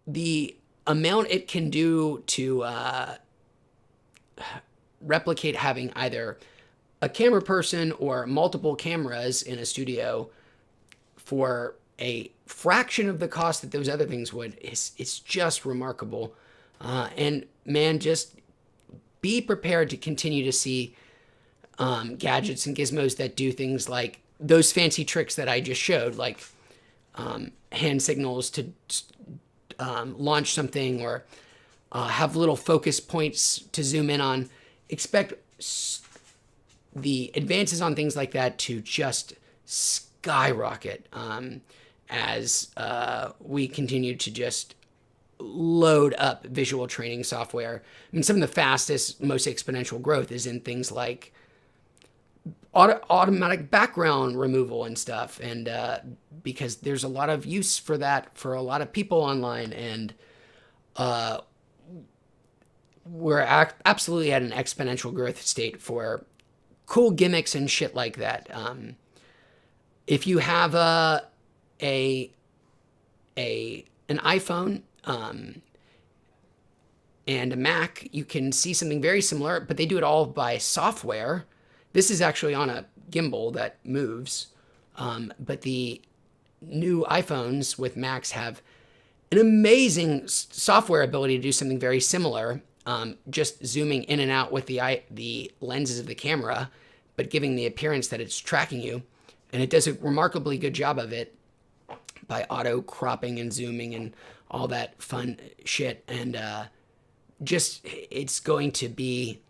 A: the amount it can do to replicate having either a camera person or multiple cameras in a studio for a fraction of the cost that those other things would. It's just remarkable. And man, just be prepared to continue to see gadgets and gizmos that do things like those fancy tricks that I just showed, like hand signals to launch something, or have little focus points to zoom in on. Expect the advances on things like that to just skyrocket as we continue to just load up visual training software. I mean, some of the fastest, most exponential growth is in things like automatic background removal and stuff. And because there's a lot of use for that for a lot of people online. And we're absolutely at an exponential growth state for cool gimmicks and shit like that. If you have an iPhone and a Mac, you can see something very similar, but they do it all by software. This is actually on a gimbal that moves, but the new iPhones with Macs have an amazing software ability to do something very similar, just zooming in and out with the lenses of the camera, but giving the appearance that it's tracking you. And it does a remarkably good job of it by auto cropping and zooming and all that fun shit. And just, it's going to be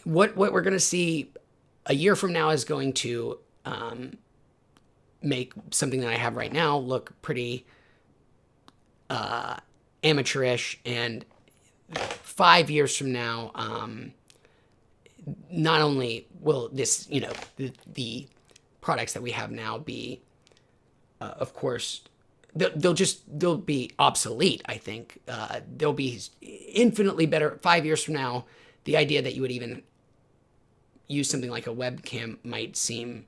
A: what we're going to see a year from now is going to make something that I have right now look pretty amateurish. And 5 years from now, not only will this, you know, the products that we have now be, of course, they'll be obsolete. I think they'll be infinitely better 5 years from now. The idea that you would even use something like a webcam might seem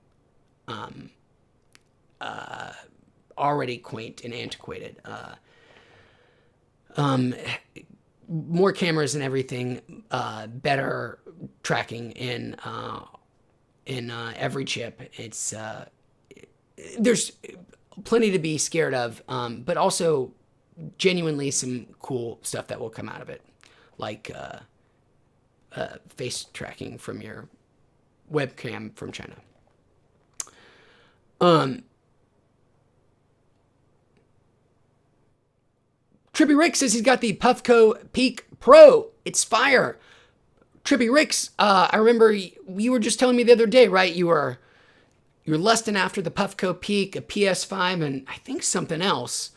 A: already quaint and antiquated. More cameras and everything, better tracking in every chip. It's there's plenty to be scared of, but also genuinely some cool stuff that will come out of it, like face tracking from your webcam from China. Trippy Rick says he's got the Puffco Peak Pro. It's fire. Trippy Ricks, I remember you were just telling me the other day, right? You're lusting after the Puffco Peak, a PS5, and I think something else.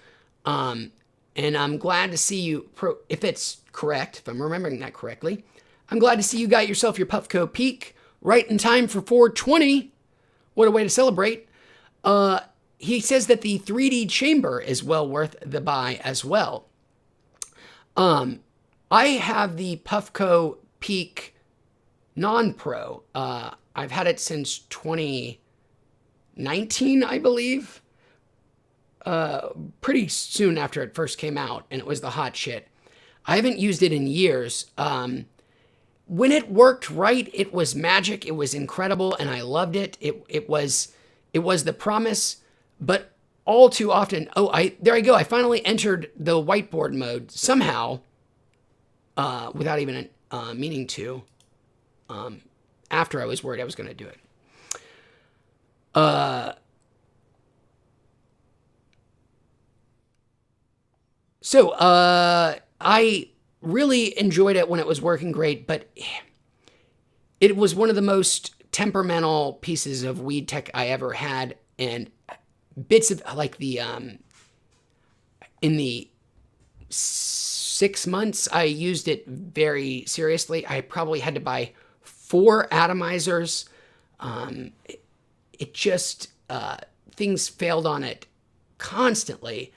A: And I'm glad to see you, if it's correct, if I'm remembering that correctly, I'm glad to see you got yourself your Puffco Peak right in time for 420. What a way to celebrate. He says that the 3D chamber is well worth the buy as well. I have the Puffco Peak Non-Pro. I've had it since 2019, I believe. Pretty soon after it first came out, and it was the hot shit. I haven't used it in years. When it worked right, it was magic. It was incredible, and I loved it. It was the promise, but all too often, there I go. I finally entered the whiteboard mode somehow, without even meaning to, after I was worried I was going to do it. So I really enjoyed it when it was working great, but it was one of the most temperamental pieces of weed tech I ever had, and bits of like the in the 6 months, I used it very seriously. I probably had to buy 4 atomizers. It just, things failed on it constantly.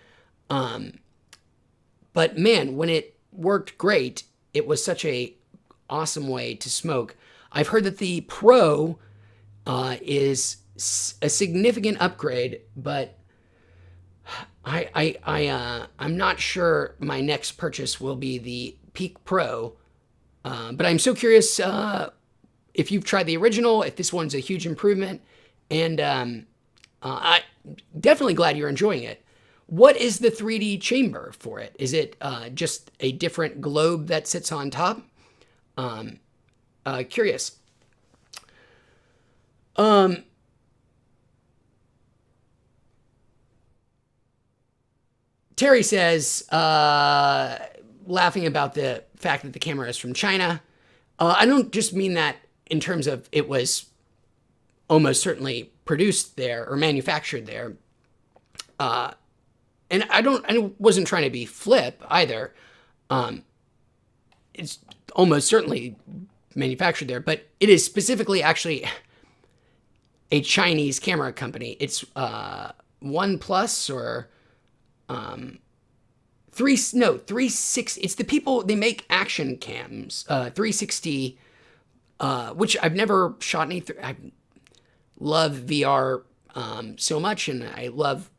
A: But man, when it worked great, it was such a awesome way to smoke. I've heard that the Pro is a significant upgrade, but I'm not sure my next purchase will be the Peak Pro. But I'm so curious if you've tried the original, if this one's a huge improvement, and I definitely glad you're enjoying it. What is the 3D chamber for it? Is it just a different globe that sits on top? Curious. Terry says, laughing about the fact that the camera is from China. I don't just mean that in terms of it was almost certainly produced there or manufactured there. And I wasn't trying to be flip either. It's almost certainly manufactured there, but it is specifically actually a Chinese camera company. It's OnePlus or 360. It's the people, they make action cams. 360, which I've never shot any. I love VR so much, and I love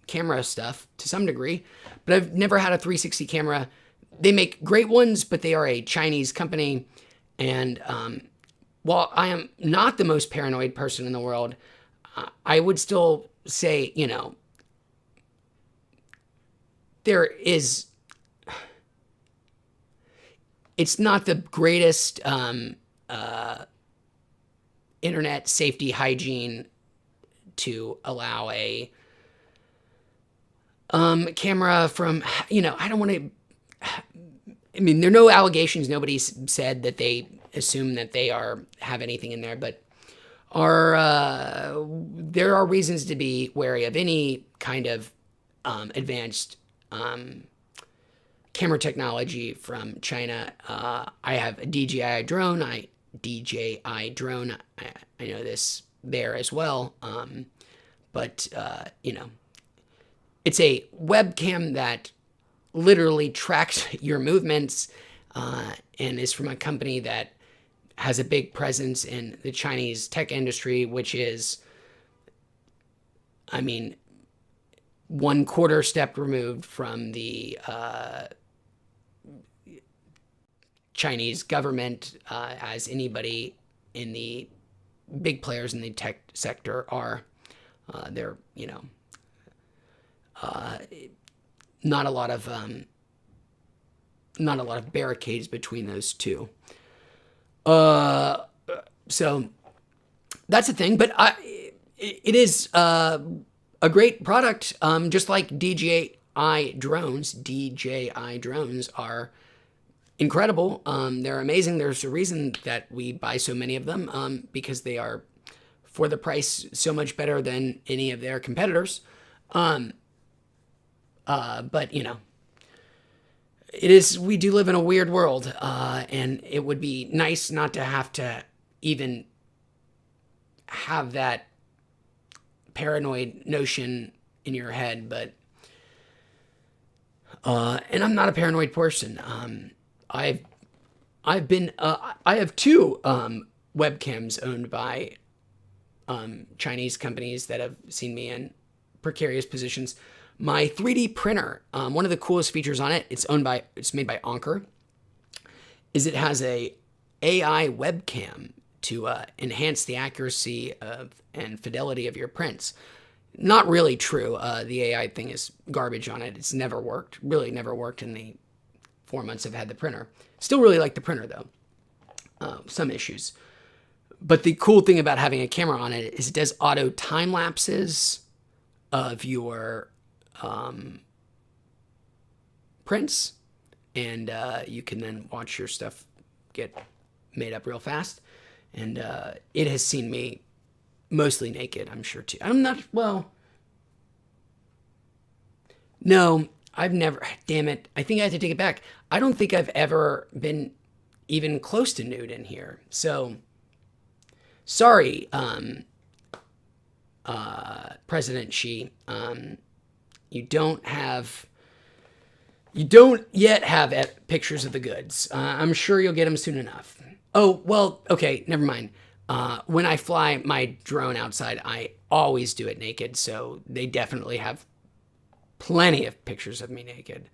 A: camera stuff to some degree, but I've never had a 360 camera. They make great ones, but they are a Chinese company. And while I am not the most paranoid person in the world, I would still say, it's not the greatest internet safety hygiene to allow a camera from, I don't want to, there are no allegations. Nobody's said that they assume that they have anything in there, but there are reasons to be wary of any kind of advanced camera technology from China. I have a DJI drone. I know this there as well. But it's a webcam that literally tracks your movements and is from a company that has a big presence in the Chinese tech industry, which is, 1/4 step removed from the Chinese government, as anybody in the big players in the tech sector are. They're, not a lot of barricades between those two. So that's the thing, but it is a great product, just like DJI drones. DJI drones are incredible. They're amazing. There's a reason that we buy so many of them, because they are, for the price, so much better than any of their competitors. But we do live in a weird world, and it would be nice not to have to even have that paranoid notion in your head, but, and I'm not a paranoid person. I have 2 webcams owned by Chinese companies that have seen me in precarious positions. My 3D printer, one of the coolest features on it, it's made by Anker, is it has a AI webcam to enhance the accuracy and fidelity of your prints. Not really true. The AI thing is garbage on it. It's never worked. Really never worked in the 4 months I've had the printer. Still really like the printer though. Some issues. But the cool thing about having a camera on it is it does auto time lapses of your prints, and you can then watch your stuff get made up real fast. And it has seen me mostly naked, I'm sure too. I'm not, well, no, I've never, damn it, I think I have to take it back. I don't think I've ever been even close to nude in here. So, sorry, President Xi. You don't yet have pictures of the goods. I'm sure you'll get them soon enough. Oh, well, okay, never mind. When I fly my drone outside, I always do it naked, so they definitely have plenty of pictures of me naked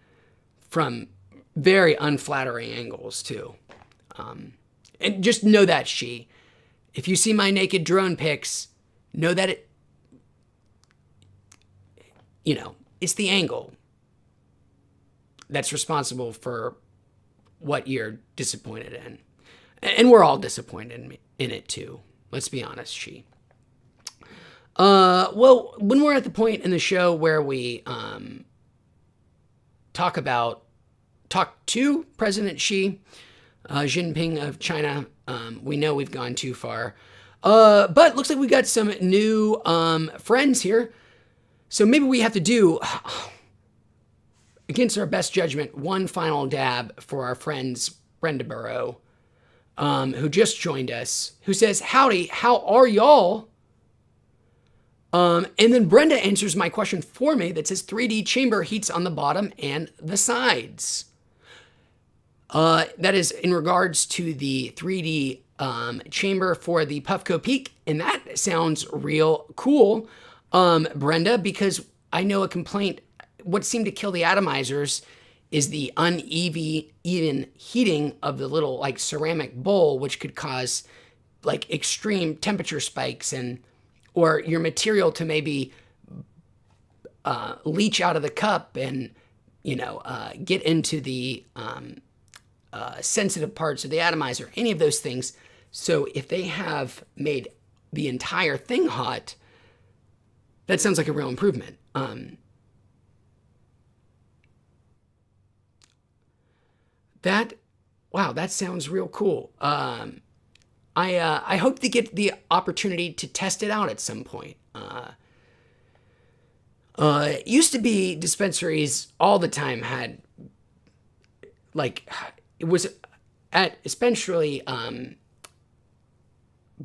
A: from very unflattering angles, too. And just know that, Xi. If you see my naked drone pics, know that it's the angle that's responsible for what you're disappointed in. And we're all disappointed in it too. Let's be honest, Xi. Well, when we're at the point in the show where we talk to President Xi Jinping of China, we know we've gone too far. But looks like we got some new friends here. So maybe we have to do, against our best judgment, one final dab for our friends Brenda Burrow, who just joined us, who says, "Howdy, how are y'all?" And then Brenda answers my question for me that says 3D chamber heats on the bottom and the sides. That is in regards to the 3D chamber for the Puffco Peak, and that sounds real cool, Brenda, because I know a complaint, what seemed to kill the atomizers is the uneven heating of the little like ceramic bowl, which could cause like extreme temperature spikes or your material to maybe leach out of the cup and, get into the sensitive parts of the atomizer, any of those things. So if they have made the entire thing hot, that sounds like a real improvement. That sounds real cool. I hope to get the opportunity to test it out at some point. It used to be dispensaries all the time had, like, it was at, especially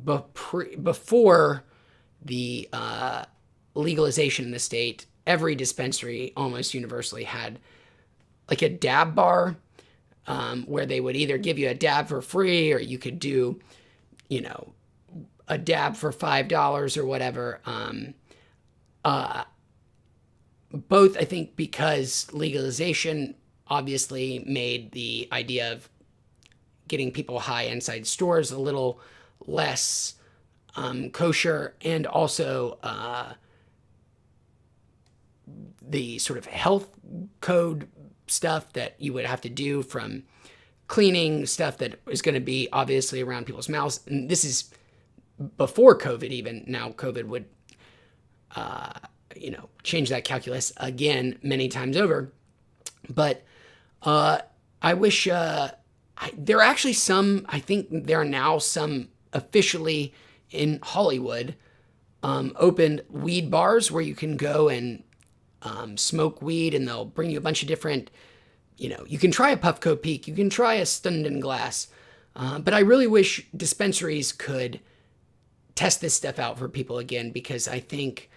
A: before the legalization in the state, every dispensary almost universally had like a dab bar, where they would either give you a dab for free or you could do, a dab for $5 or whatever. Both, I think, because legalization obviously made the idea of getting people high inside stores a little less kosher, and also the sort of health code stuff that you would have to do, from cleaning stuff that is going to be obviously around people's mouths. And this is before COVID even. Now COVID would, change that calculus again many times over. But I wish there are actually some, I think there are now some officially in Hollywood opened weed bars where you can go and smoke weed, and they'll bring you a bunch of different, you can try a Puffco Peak, you can try a Stunden Glass, but I really wish dispensaries could test this stuff out for people again, because I think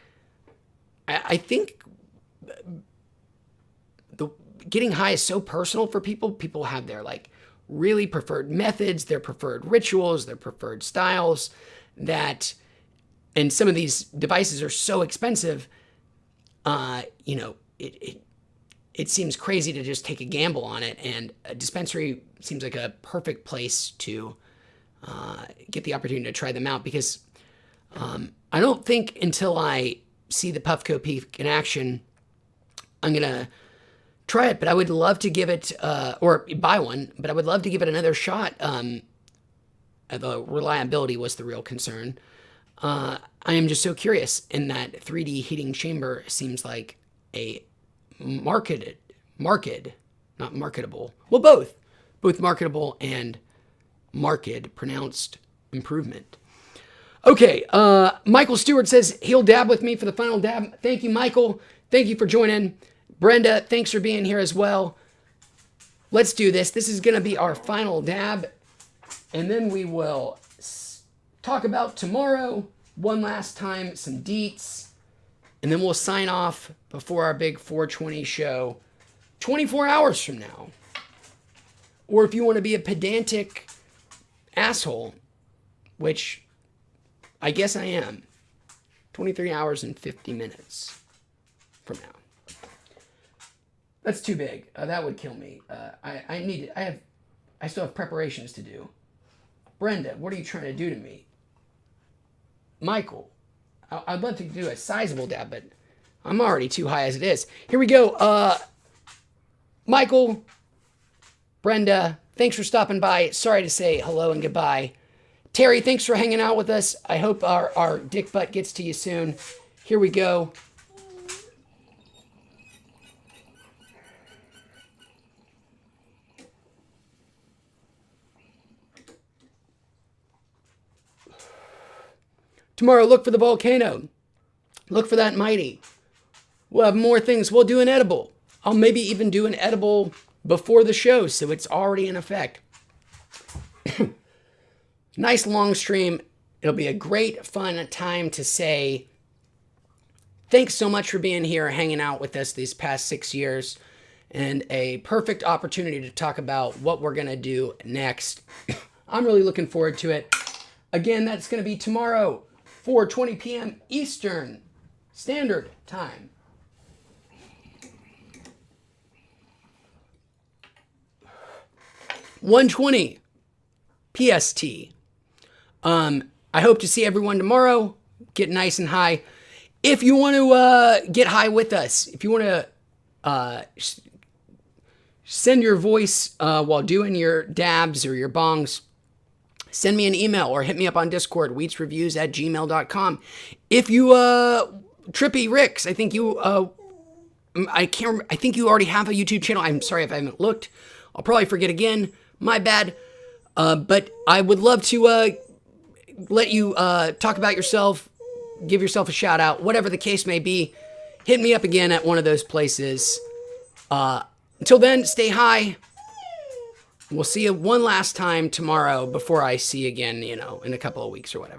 A: the getting high is so personal for people. People have their like really preferred methods, their preferred rituals, their preferred styles, and some of these devices are so expensive. It seems crazy to just take a gamble on it, and a dispensary seems like a perfect place to get the opportunity to try them out, because I don't think until I see the Puffco Peak in action, I'm going to try it, but I would love to give it, or buy one, but I would love to give it another shot. The reliability was the real concern. I am just so curious, and that 3D heating chamber seems like a not marketable. Well, both marketable and pronounced improvement. Okay, Michael Stewart says he'll dab with me for the final dab. Thank you, Michael. Thank you for joining. Brenda, thanks for being here as well. Let's do this. This is going to be our final dab. And then we will talk about tomorrow one last time, some deets. And then we'll sign off before our big 420 show 24 hours from now. Or if you want to be a pedantic asshole, which I guess I am, 23 hours and 50 minutes from now. That's too big. That would kill me. I need it. I still have preparations to do. Brenda, what are you trying to do to me? Michael, I'd love to do a sizable dab, but I'm already too high as it is. Here we go. Michael, Brenda, thanks for stopping by. Sorry to say hello and goodbye. Terry, thanks for hanging out with us. I hope our dick butt gets to you soon. Here we go. Tomorrow, look for the volcano. Look for that mighty. We'll have more things. We'll do an edible. I'll maybe even do an edible before the show, so it's already in effect. Nice long stream. It'll be a great, fun time to say thanks so much for being here, hanging out with us these past 6 years, and a perfect opportunity to talk about what we're going to do next. I'm really looking forward to it. Again, that's going to be tomorrow, 4:20 p.m. Eastern Standard Time. $1:20 PST. I hope to see everyone tomorrow. Get nice and high. If you want to get high with us, if you want to send your voice while doing your dabs or your bongs, send me an email or hit me up on Discord, weetsreviews@gmail.com. If you, Trippy Ricks, I think you, I think you already have a YouTube channel. I'm sorry if I haven't looked. I'll probably forget again. My bad. But I would love to let you talk about yourself, give yourself a shout out, whatever the case may be. Hit me up again at one of those places. Until then, stay high. We'll see you one last time tomorrow before I see you again, in a couple of weeks or whatever.